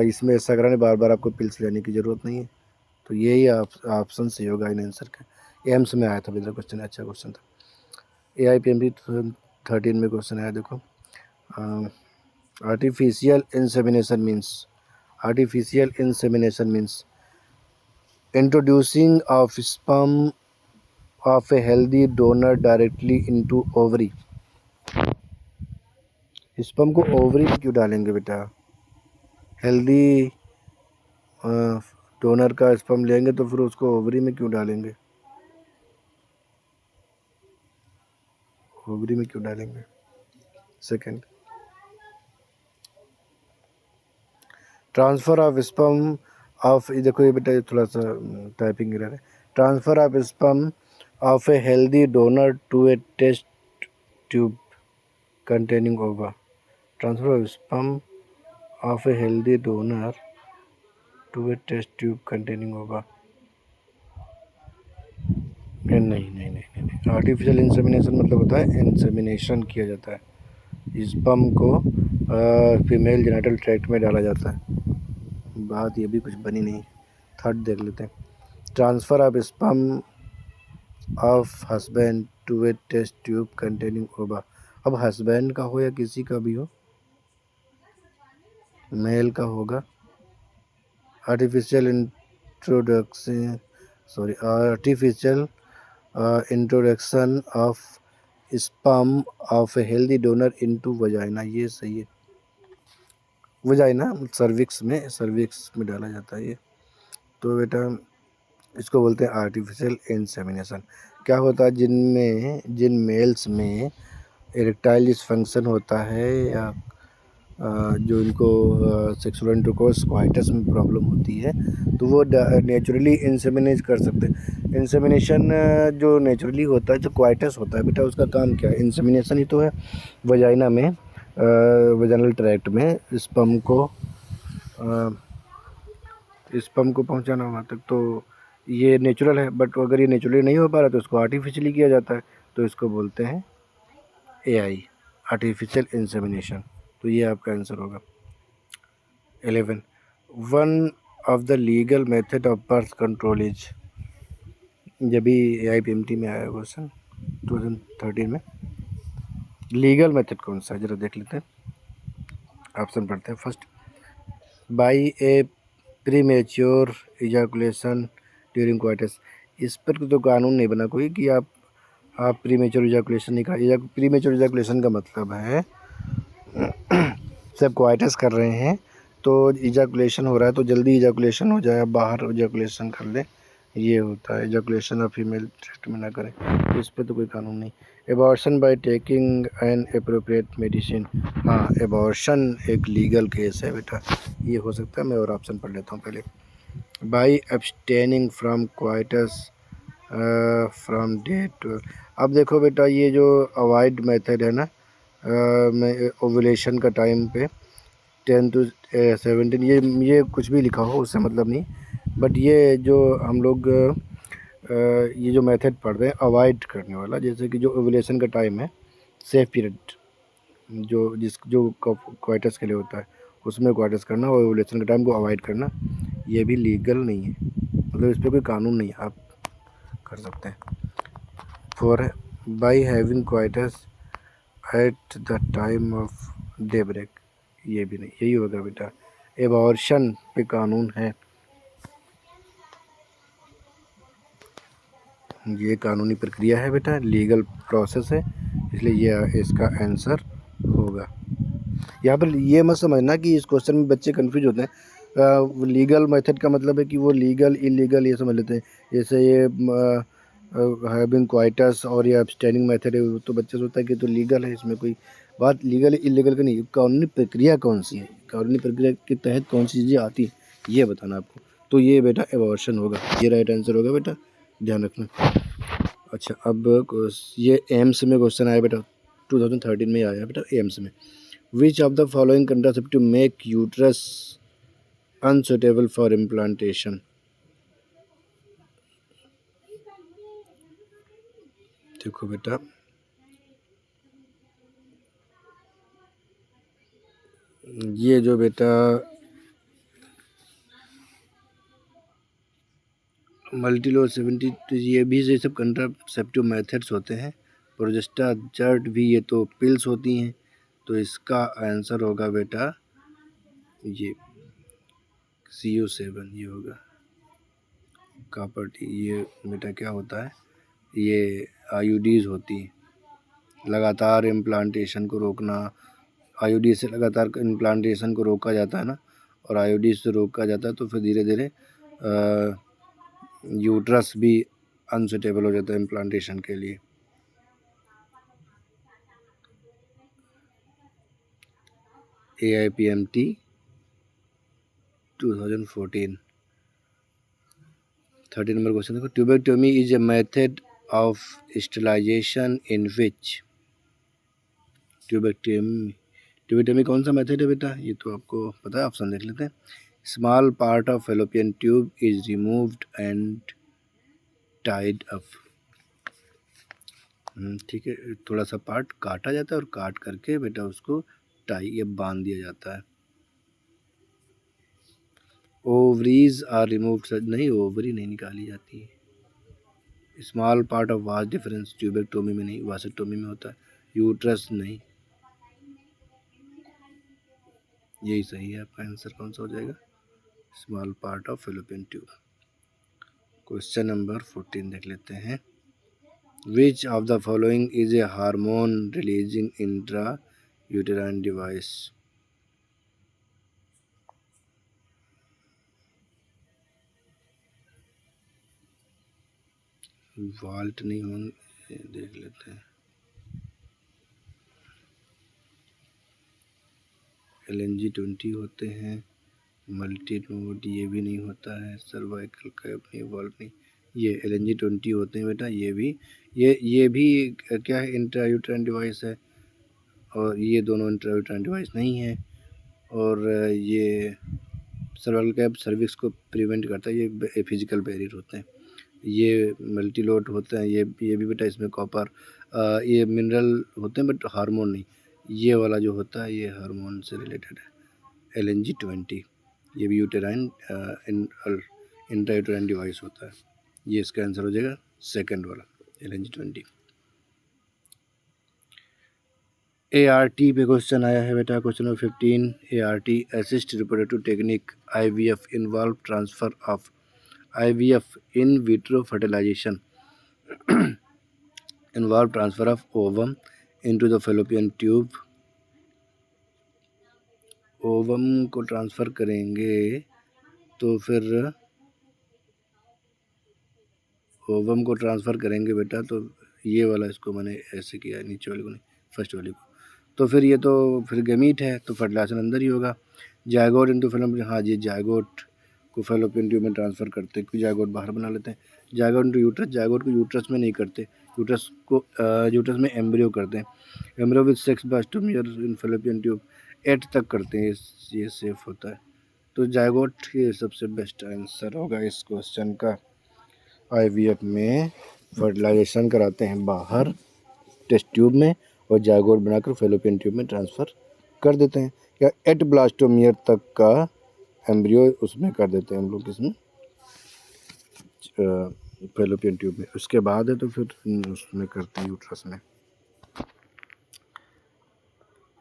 Speaker 1: इसमें ऐसा कराने बार बार आपको पिल्स लेने की ज़रूरत नहीं है। तो यही ऑप्शन सही होगा इन आंसर का। एम्स में आया था बेटा क्वेश्चन, अच्छा क्वेश्चन था। AIPMB 13 में क्वेश्चन आया, देखो artificial insemination means introducing of sperm of a healthy donor directly into ovary। Sperm को ओवरी में क्यों डालेंगे बेटा, हेल्दी डोनर का स्पर्म लेंगे तो फिर उसको ओवरी में क्यों डालेंगे, ओवरी में क्यों डालेंगे। Second, transfer of sperm of, देखो ये बेटा थोड़ा सा टाइपिंग एरर है, transfer of sperm of a healthy donor to a test tube containing ova, transfer of sperm of a healthy donor to a test tube containing ova। नहीं, आर्टिफिशियल इंसेमिनेशन मतलब होता है इंसेमिनेशन किया जाता है, स्पर्म को फीमेल जेनिटल ट्रैक्ट में डाला जाता है। बात ये भी कुछ बनी नहीं। थर्ड देख लेते हैं, transfer of sperm of husband to a test tube containing ova. अब हस्बैंड का हो या किसी का भी हो, मेल का होगा। Artificial introduction of sperm of a healthy donor into vagina, ये सही है। वजाइना सर्विक्स में डाला जाता है ये। तो बेटा इसको बोलते हैं आर्टिफिशियल इंसेमिनेशन। क्या होता है, जिन मेल्स में इरेक्टाइल डिसफंक्शन होता है या जो इनको सेक्सुअल इंटरकोर्स क्वाइटस में प्रॉब्लम होती है, तो वो नेचुरली इंसेमिनेट कर सकते हैं। इंसेमिनेशन जो नेचुरली होता है, जो क्वाइटस होता है बेटा, उसका काम क्या है, इंसेमिनेशन ही तो है। वजाइना में वजाइनल ट्रैक्ट में स्पर्म को पहुंचाना वहाँ तक, तो ये नेचुरल है। बट अगर ये नेचुरली नहीं हो पा रहा तो इसको आर्टिफिशियली किया जाता है, तो इसको बोलते हैं AI, आर्टिफिशियल इंसेमिनेशन। तो ये आपका आंसर होगा। 11, one of the legal method of birth control is, जब भी AIPMT में आया क्वेश्चन 2013 में, लीगल मेथड कौन सा है जरा देख लेते हैं, ऑप्शन पढ़ते हैं। First, by A premature ejaculation during coitus. इस पर तो कानून नहीं बना कोई कि आप प्रीमेच्योर इजाकुलेशन नहीं करा। प्रीमेच्योर इजाकुलेशन का मतलब है सब क्वाइटस कर रहे हैं तो इजाकुलेशन हो रहा है तो जल्दी इजाकुलेशन हो जाए, बाहर इजाकुलेशन कर ले, ये होता है। इजाकुलेशन ऑफ फीमेल ट्रैक्ट में ना करें, तो इस पर तो कोई कानून नहीं। Abortion by taking an appropriate medicine, हाँ एबॉर्शन एक लीगल केस है बेटा, ये हो सकता है। मैं और ऑप्शन पढ़ लेता हूँ पहले। By abstaining from coitus from date. अब देखो बेटा ये जो अवॉइड मेथड है ना, में ओवुलेशन का टाइम पे 10 to 17, ये कुछ भी लिखा हो उससे मतलब नहीं, बट ये जो हम लोग ये जो मेथड पढ़ रहे हैं अवॉइड करने वाला, जैसे कि जो ओवुलेशन का टाइम है, सेफ पीरियड जो क्वाइटस के लिए होता है उसमें क्वाइटस करना और ओवुलेशन के टाइम को अवॉइड करना, ये भी लीगल नहीं है, मतलब इस पर कोई कानून नहीं है। आप कर सकते हैं। For by having coitus at the time of daybreak, ये भी नहीं, यही होगा बेटा। एबॉर्शन पे कानून है, ये कानूनी प्रक्रिया है बेटा, लीगल प्रोसेस है, इसलिए ये इसका आंसर होगा। यहाँ पर ये मत समझना कि इस क्वेश्चन में बच्चे कंफ्यूज होते हैं। लीगल मेथड का मतलब है कि वो लीगल इलीगल ये समझ लेते हैं। जैसे ये हैविंग क्वाइटस और ये अब्सटेनिंग मेथड है, तो बच्चा सोचता है कि तो लीगल है, इसमें कोई बात लीगल इलीगल का नहीं, कानूनी प्रक्रिया कौन सी है, कानूनी प्रक्रिया के तहत कौन सी चीज़ें आती हैं ये बताना आपको। तो ये बेटा एबॉर्शन होगा, ये राइट आंसर होगा बेटा, ध्यान रखना। अच्छा, अब ये एम्स में क्वेश्चन आया बेटा, 2013 में आया बेटा एम्स में। विच of the following contraceptive make uterus unsuitable for implantation. देखो बेटा, ये जो बेटा मल्टीलोड 70, ये भी ये सब कंट्रासेप्टिव मेथड्स होते हैं। प्रोजेस्टा जर्ट भी ये तो पिल्स होती हैं। तो इसका आंसर होगा बेटा ये CO7, ये होगा कॉपर टी। ये बेटा क्या होता है, ये आईयूडीज होती हैं, लगातार इम्प्लांटेशन को रोकना। आईयूडी से लगातार इम्प्लांटेशन को रोका जाता है ना, और आईयूडी से रोका जाता है तो फिर धीरे धीरे यूट्रस भी अनसुटेबल हो जाता है इम्प्लांटेशन के लिए। AIPMT 2014। 13 नंबर क्वेश्चन देखो, tubectomy is a method of sterilisation in which. Tubectomy कौन सा मेथड है बेटा, ये तो आपको पता है, ऑप्शन देख लेते हैं। Small part of fallopian tube is removed and tied up. ठीक है, थोड़ा सा पार्ट काटा जाता है और काट करके बेटा उसको टाई या बांध दिया जाता है। ओवरीज आर रिमूव्ड, नहीं ओवरी नहीं निकाली जाती है। Small part of vast difference tubectomy में नहीं, वासेक्टोमी में होता है। यूट्रस नहीं, यही सही है आपका आंसर। कौन सा हो जाएगा, small part of fallopian tube. Question number 14 देख लेते हैं। Which of the following is a hormone releasing intra uterine device. वाल्ट नहीं होंगे, देख लेते हैं। LNG-20 होते हैं। मल्टी नोड ये भी नहीं होता है। सर्वाइकल कैप नहीं, वॉल्व नहीं, ये LNG-20 होते हैं बेटा। ये भी क्या है, इंट्रायूटेराइन डिवाइस है, और ये दोनों इंट्रायूटेराइन डिवाइस नहीं है। और ये सर्वाइकल कैप सर्विक्स को प्रिवेंट करता है, ये फिजिकल बैरियर होते हैं। ये मल्टी लोड होते हैं, ये भी बेटा इसमें कॉपर ये मिनरल होते हैं, बट हार्मोन नहीं। ये वाला जो होता है ये हार्मोन से रिलेटेड है, LNG-20। ये भी यूटेराइन इंट्रायूटेराइन डिवाइस होता है। ये इसका आंसर हो जाएगा सेकंड वाला, LNG-20। ART पे क्वेश्चन आया है बेटा, question number 15। ART assist reproductive technique IVF involve transfer of IVF in vitro fertilisation involve transfer of ovum into the fallopian tube. Ovum को ट्रांसफ़र करेंगे तो फिर ओवम को ट्रांसफ़र करेंगे बेटा, तो ये वाला इसको मैंने ऐसे किया, नीचे वाले को नहीं, फर्स्ट वाले को। तो फिर ये तो फिर गमीट है, तो फर्टिलाइजेशन अंदर ही होगा। जायगोट इनटू फेलोपियन, हाँ जी, जायगोट को फेलोपियन ट्यूब में ट्रांसफ़र करते हैं, क्योंकि जायगोट बाहर बना लेते हैं। जायगोट इनटू यूट्रस, जायगोट को यूट्रस में नहीं करते, यूट्रस में एम्ब्रियो करते हैं। Embryo with sex blastomere in fallopian tube 8 तक करते हैं, ये सेफ होता है। तो जायगोट ये सबसे बेस्ट आंसर होगा इस क्वेश्चन का। IVF में फर्टिलाइजेशन कराते हैं बाहर टेस्ट ट्यूब में, और जायगोट बनाकर फेलोपियन ट्यूब में ट्रांसफ़र कर देते हैं, या 8 ब्लास्टोमियर तक का एम्ब्रियो उसमें कर देते हैं हम लोग, इसमें फेलोपियन ट्यूब में। उसके बाद है तो फिर उसमें करते हैं यूट्रस में।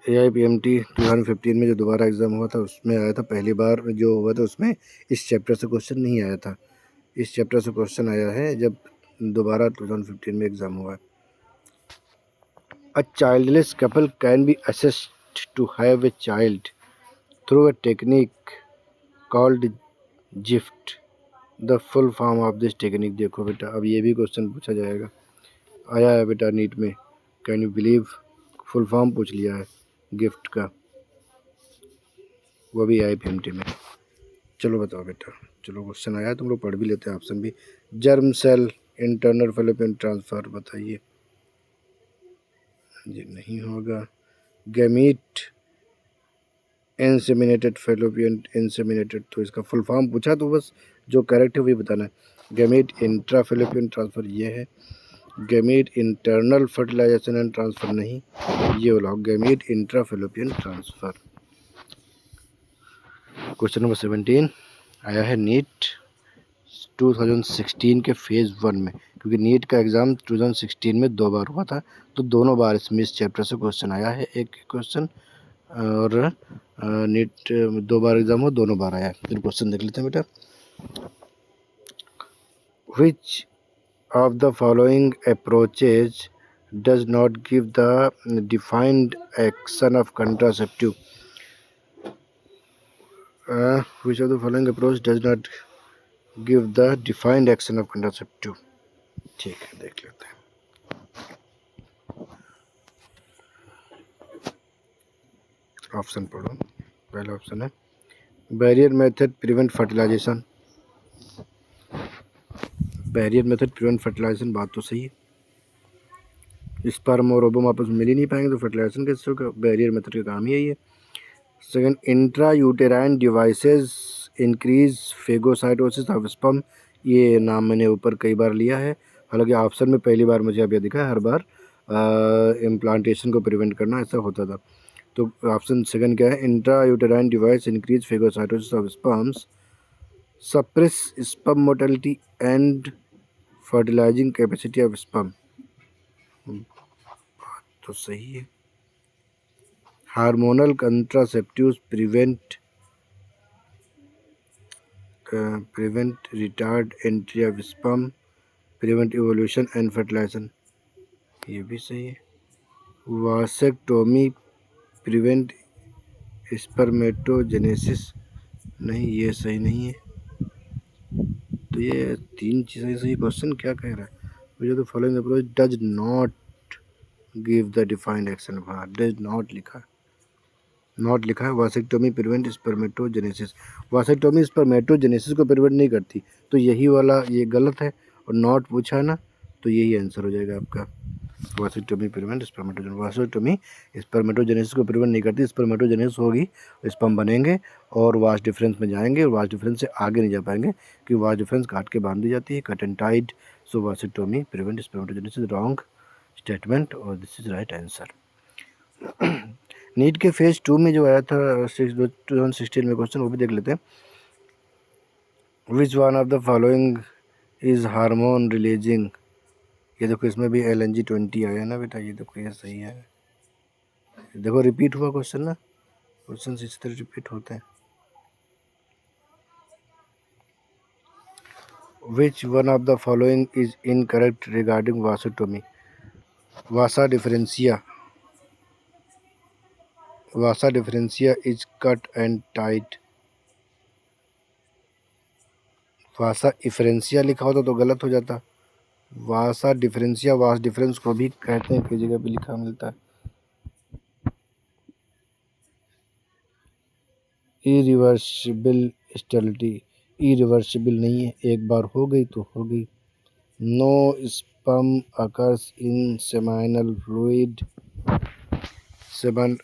Speaker 1: AIPMT 2015 में जो दोबारा एग्ज़ाम हुआ था उसमें आया था, पहली बार जो हुआ था उसमें इस चैप्टर से क्वेश्चन नहीं आया था। इस चैप्टर से क्वेश्चन आया है जब दोबारा 2015 में एग्ज़ाम हुआ है। A childless couple can be assessed to have a child through a technique called GIFT. The full form of this technique। देखो बेटा, अब ये भी क्वेश्चन पूछा जाएगा, आया है बेटा नीट में। Can you believe, full form पूछ लिया है गिफ्ट का, वो भी AIPMT में। चलो बताओ बेटा, चलो क्वेश्चन आया, तुम लोग पढ़ भी लेते हैं ऑप्शन भी। Germ cell internal fallopian transfer, बताइए। ये नहीं होगा। गैमीट इंसेमिनेटेड फेलोपियन इंसेमिनेटेड, तो इसका फुल फॉर्म पूछा तो बस जो करेक्ट है वही बताना है। गैमीट इंट्रा फेलोपियन ट्रांसफ़र ये है। Gamete internal fertilisation and transfer नहीं, ये वाला gamete intra fallopian transfer. Question number 17 आया है नीट 2016 के फेज़ 1 में, क्योंकि नीट का एग्ज़ाम 2016 में 2 बार हुआ था, तो दोनों बार इसमें इस चैप्टर से क्वेश्चन आया है। एक क्वेश्चन और नीट 2 बार एग्ज़ाम हो, दोनों बार आया है। फिर क्वेश्चन देख लेते हैं बेटा। विच of the following approaches does not give the defined action of contraceptive? Which of the following approach does not give the defined action of contraceptive? ठीक है, देख लेते हैं। ऑप्शन पढ़ो। पहला ऑप्शन है barrier method prevent fertilisation. Barrier method prevent fertilisation, बात तो सही है। स्पर्म और ओवम आपस में मिल ही नहीं पाएंगे तो फर्टिलाइजेशन कैसे होगा? बैरियर मेथड का काम ही यही है। Second, intra uterine devices increase phagocytosis of sperm. ये नाम मैंने ऊपर कई बार लिया है, हालांकि ऑप्शन में पहली बार मुझे अब यह दिखा है, हर बार इम्प्लांटेशन को प्रिवेंट करना ऐसा होता था। तो ऑप्शन सेकंड क्या है? Intra uterine device increase phagocytosis of sperms, suppress sperm motility and fertilizing capacity of sperm, तो सही है। Hormonal contraceptives prevent retard entry of sperm, prevent evolution and fertilization, ये भी सही है। वासेक्टोमी प्रिवेंट स्पर्मेटोजेनेसिस, नहीं ये सही नहीं है। तो ये तीन चीज़ें सही। क्वेश्चन क्या कह रहा है? मुझे तो following approach does not give the defined action, हाँ डज नॉट लिखा है, नॉट लिखा है। Vasectomy prevent spermatogenesis, vasectomy spermatogenesis को प्रिवेंट नहीं करती, तो यही वाला ये गलत है, और नॉट पूछा है ना, तो यही आंसर हो जाएगा आपका। Vasectomy prevent spermatogenesis, vasectomy spermatogenesis को प्रिवेंट नहीं करती। स्पर्मेटोजेनेसिस होगी, स्पर्म बनेंगे और वास डिफरेंस में जाएंगे, और वास डिफरेंस से आगे नहीं जा पाएंगे क्योंकि वास डिफरेंस काट के बांध दी जाती है, cut and tied. So vasectomy prevent spermatogenesis wrong statement, और this is right answer. NEET के फेज़ 2 में जो आया था 2016 में क्वेश्चन, वो भी देख लेते हैं। Which one of the following is hormone releasing, ये देखो इसमें भी LNG-20 आया ना बेटा, ये देखो ये सही है। देखो रिपीट हुआ क्वेश्चन ना, क्वेश्चन इस तरह रिपीट होते हैं। Which one of the following is incorrect regarding vasectomy? Vasa deferentia is cut and tied. Vasa efferentia लिखा होता तो गलत हो जाता। वासा डिफरेंशिया, वास डिफरेंस को भी कहते हैं, कई जगह पे लिखा मिलता है। इरिवर्सिबल स्टेरिलिटी, इरिवर्सिबल नहीं है, एक बार हो गई तो हो गई। No sperm occurs in seminal fluid, semen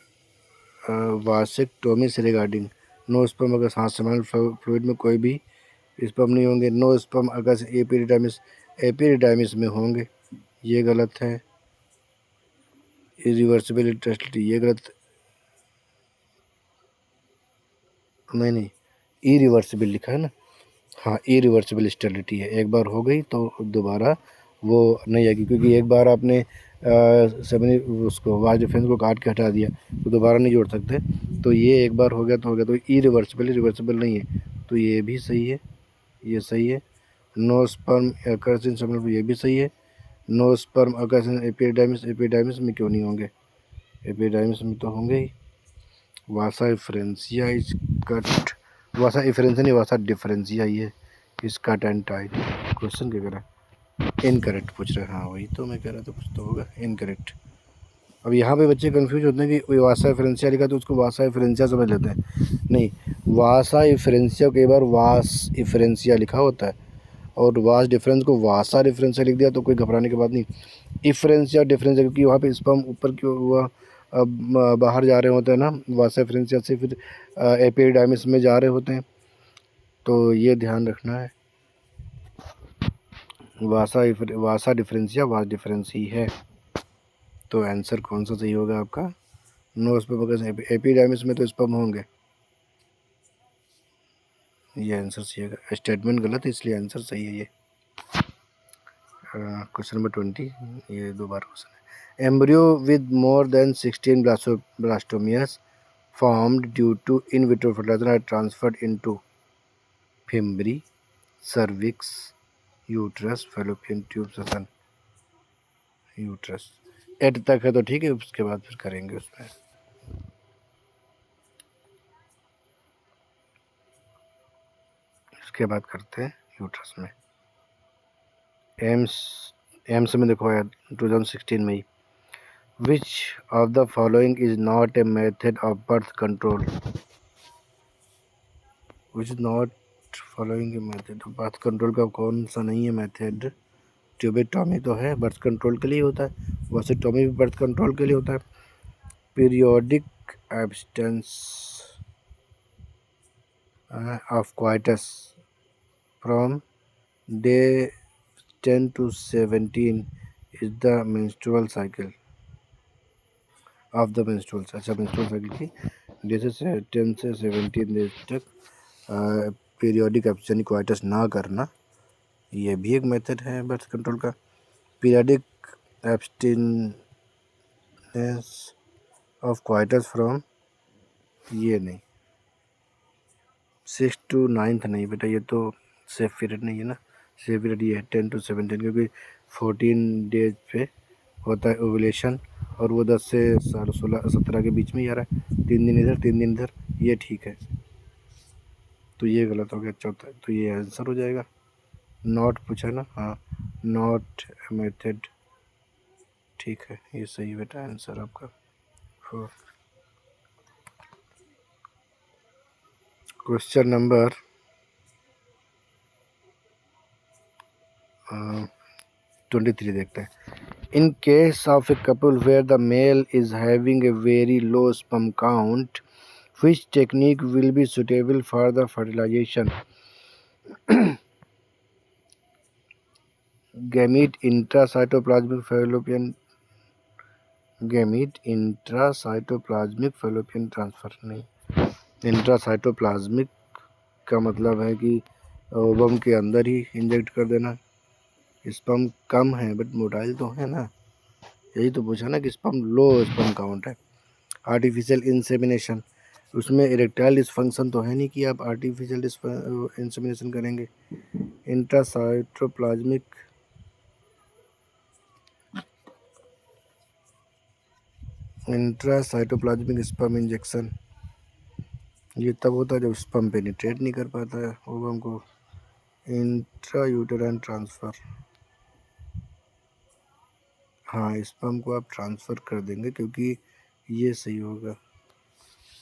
Speaker 1: vasectomy से रिगार्डिंग नो स्पर्म अकर्स, हाँ सेमाइनल फ्लूइड में कोई भी स्पर्म नहीं होंगे। No sperm occurs epididymis, epididymis में होंगे, ये गलत है। इरिवर्सिबल स्टेरिलिटी ये गलत, नहीं इरिवर्सिबल लिखा है ना, हाँ, इरिवर्सिबल स्टेरिलिटी है, एक बार हो गई तो दोबारा वो नहीं आएगी, क्योंकि एक बार आपने सेवन उसको वाज डिफरेंस को काट के हटा दिया तो दोबारा नहीं जोड़ सकते। तो ये एक बार हो गया तो हो गया, तो इरिवर्सिबल रिवर्सिबल नहीं है, तो ये भी सही है, ये सही है। No sperm occurs in seminal, ये भी सही है। No sperm occurs in epididymis, epididymis में क्यों नहीं होंगे, एपिडाइमिस में तो होंगे ही। Vasa efferentia is cut, vasa efferentia नहीं, वासा डिफरेंसिया ही है, is cut and tied. Question क्या करा, इनकरेक्ट पूछ रहे हैं। हाँ वही तो मैं कह रहा था, कुछ तो होगा इनकरेक्ट। अब यहाँ पे बच्चे कंफ्यूज होते हैं कि वासा इफ्रेंसिया लिखा तो उसको वासा इफ्रेंसिया समझ लेते हैं, नहीं, वासा इफ्रेंसिया कई बार वास इफ्रेंसिया लिखा होता है, और वास डिफरेंस को वासा डिफरेंसिया लिख दिया तो कोई घबराने की बात नहीं। इफ्रेंसिया डिफरेंसिया, क्योंकि वहाँ पे स्पर्म ऊपर क्यों हुआ, अब बाहर जा रहे होते हैं ना, वासा इफ्रेंसिया से फिर एपिडाइमिस में जा रहे होते हैं, तो ये ध्यान रखना है। वासा डिफरेंसिया वास डिफरेंस ही है, तो आंसर कौन सा सही होगा आपका, नो स्पर्म अगर एपिडाइमिस में तो स्पर्म होंगे, ये आंसर सही होगा। स्टेटमेंट गलत है इसलिए आंसर सही है ये। क्वेश्चन नंबर 20, ये दो बार क्वेश्चन है। Embryo with more than 16 blastomeres formed due to in vitro fertilization are transferred into fimbriae, cervix, uterus, Fallopian tube, ससन। यूट्रस एट तक है तो ठीक है, उसके बाद फिर करेंगे उसमें। उसके बाद करते हैं यूट्रस में। एम्स, एम्स में देखो यार 2016 में ही, which of the following is not a method of birth control, which is not following a method of birth control का कौन सा नहीं है मेथड। ट्यूबेक्टॉमी तो है, बर्थ कंट्रोल के लिए होता है, वॉसेक्टॉमी भी बर्थ कंट्रोल के लिए होता है। Periodic abstinence of coitus from day 10 to 17 is the menstrual cycle of the menstrual, अच्छा मेंस्ट्रुअल साइकिल की जैसे से 10 से 17 डेज तक पीरियोडिक एब्स्टेंस क्वाइटस ना करना, ये भी एक मेथड है बर्थ कंट्रोल का। Periodic abstinence of coitus from, ये नहीं, 6 to 9 नहीं बेटा, ये तो सेफ पीरियड नहीं है ना, सेफ पीरियड ये है 10 to 17, क्योंकि 14 डेज पे होता है ओवुलेशन, और वो 10 से 16 के बीच में ही आ रहा है, 3 दिन इधर 3 दिन इधर, ये ठीक है, तो ये गलत हो गया चौथा, तो ये आंसर हो जाएगा। नॉट पूछा ना, हाँ नॉट मेथड, ठीक है ये सही बेटा आंसर आपका। क्वेश्चन नंबर 23 देखते हैं। In case of a couple where the male is having a very low sperm count, which technique will be suitable for the fertilization? Gamete intracytoplasmic fallopian, gamete intracytoplasmic fallopian transfer नहीं, इंट्रासाइटोप्लाज्मिक का मतलब है कि ओवम के अंदर ही इंजेक्ट कर देना। स्पर्म कम है बट मोटाइल तो है ना, यही तो पूछा ना कि स्पर्म लो स्पर्म काउंट है। आर्टिफिशियल इंसेमिनेशन, उसमें इरेक्टाइल डिसफंक्शन तो है नहीं कि आप आर्टिफिशियल इंसेमिनेशन करेंगे। इंट्रासाइटोप्लाज्मिक, इंट्रासाइटोप्लाज्मिक स्पर्म इंजेक्शन ये तब होता है जब स्पर्म पेनिट्रेट नहीं कर पाता है ओवम को। इंट्रा यूटेराइन ट्रांसफ़र, हाँ स्पर्म को आप ट्रांसफ़र कर देंगे क्योंकि ये सही होगा,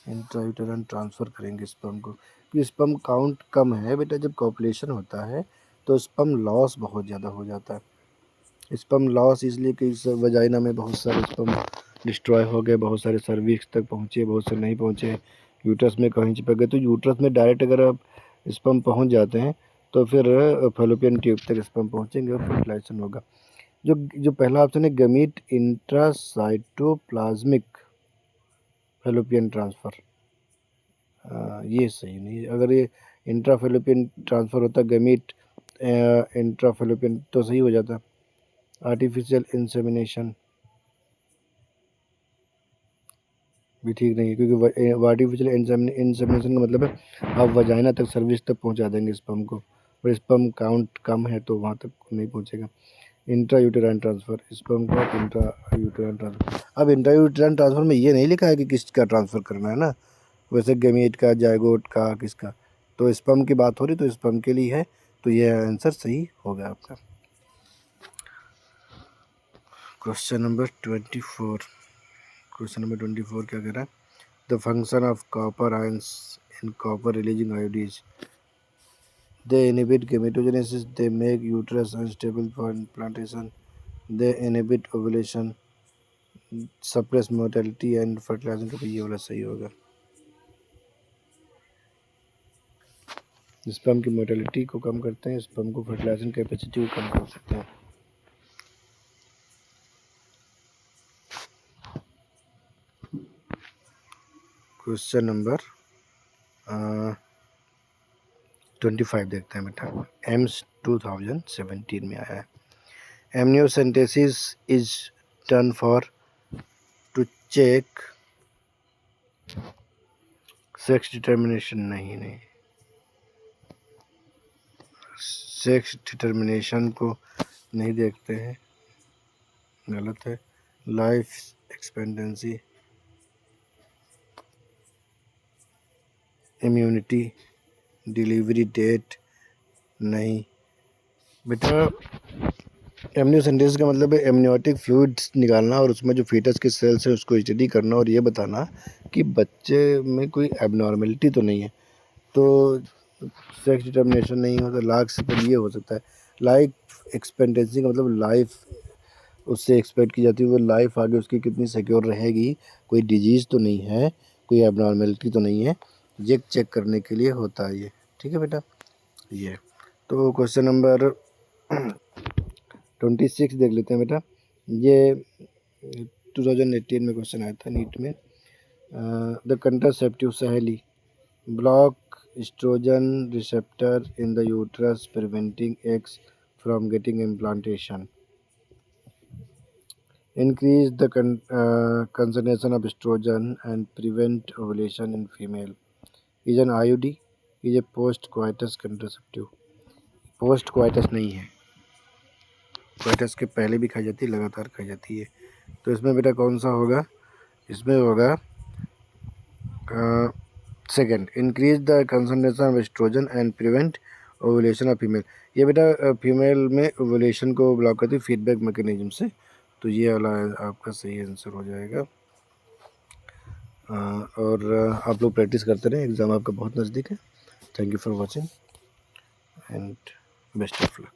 Speaker 1: इंट्रा यूटेराइन ट्रांसफ़र करेंगे स्पर्म को, क्योंकि स्पर्म काउंट कम है बेटा, जब कॉपुलेशन होता है तो स्पर्म लॉस बहुत ज़्यादा हो जाता है। स्पर्म लॉस इसलिए कि इस वजाइना में बहुत सारे स्पर्म डिस्ट्रॉय हो गए, बहुत सारे सर्विक्स तक पहुँचे, बहुत से नहीं पहुँचे, यूट्रस में कहीं चिपक गए, तो यूट्रस में डायरेक्ट अगर आप स्पर्म पहुँच जाते हैं तो फिर फैलोपियन ट्यूब तक स्पर्म पहुँचेंगे और फर्टिलाइजेशन होगा। जो जो पहला ऑप्शन है गमीट इंट्रासाइटोप्लाज्मिक फैलोपियन ट्रांसफ़र, ये सही नहीं है। अगर ये इंट्राफेलोपियन ट्रांसफ़र होता है गैमीट इंट्राफेलोपियन, तो सही हो जाता। आर्टिफिशियल इंसेमिनेशन भी ठीक नहीं है, क्योंकि आर्टिफिशियल इंसेमिनेशन का मतलब है आप वजाइना तक, सर्विस तक पहुंचा देंगे स्पर्म को, और स्पर्म काउंट कम है तो वहाँ तक नहीं पहुंचेगा। इंट्रा यूटेराइन ट्रांसफ़र, स्पर्म को इंट्रा यूटेराइन ट्रांसफ़र। अब इंट्रा यूटेराइन ट्रांसफ़र में ये नहीं लिखा है कि किसका ट्रांसफ़र करना है ना, वैसे गैमीट का, जायगोट का, किसका, तो स्पर्म की बात हो रही तो स्पर्म के लिए है, तो ये आंसर सही होगा आपका। Question number 24। क्वेश्चन नंबर 24 क्या कह रहा है? The function of copper ions in copper releasing IUDs, they inhibit gametogenesis, they make uterus unstable for implantation, they inhibit ovulation, suppress motility and fertilization। का ये वाला सही होगा। स्पर्म की मोटिलिटी को कम करते हैं, स्पर्म को फर्टिलाइजेशन कैपेसिटी को कम कर सकते हैं। क्वेश्चन नंबर 25 देखते हैं बेटा। एम्स 2017 में आया है। Amniocentesis is done for to check sex determination, नहीं, सेक्स डिटर्मिनेशन को नहीं देखते हैं, गलत है। Life expectancy, immunity, delivery date, नहीं बेटा। एमनियोसेंटेसिस का मतलब है एमनियोटिक फ्लूइड्स निकालना और उसमें जो फीटस के सेल्स हैं उसको स्टडी करना और ये बताना कि बच्चे में कोई एबनॉर्मेलिटी तो नहीं है। तो सेक्स डिटर्मिनेशन नहीं होता, लाख से तो ये हो सकता है। लाइफ एक्सपेक्टेंसी का मतलब लाइफ उससे एक्सपेक्ट की जाती है, वो लाइफ आगे उसकी कितनी सिक्योर रहेगी, कोई डिजीज़ तो नहीं है, कोई एबनॉर्मेलिटी तो नहीं है, ये चेक करने के लिए होता है ये। ठीक है बेटा, ये तो क्वेश्चन नंबर 26 देख लेते हैं बेटा। ये 2018 में क्वेश्चन आया था नीट में। The contraceptive Saheli block oestrogen receptor in the uterus preventing eggs from getting implantation, increase the concentration of estrogen and prevent ovulation in female, is an IUD, is a post coitus contraceptive। Post coitus नहीं है, कोइटस के पहले भी खाई जाती है, लगातार खाई जाती है। तो इसमें बेटा कौन सा होगा? इसमें होगा second, increase the concentration of oestrogen and prevent ovulation of female. ये बेटा फीमेल में ओवुलेशन को ब्लॉक करती है फीडबैक मैकेनिज्म से, तो ये वाला आपका सही आंसर हो जाएगा। और आप लोग प्रैक्टिस करते रहें, एग्ज़ाम आपका बहुत नज़दीक है। Thank you for watching and best of luck.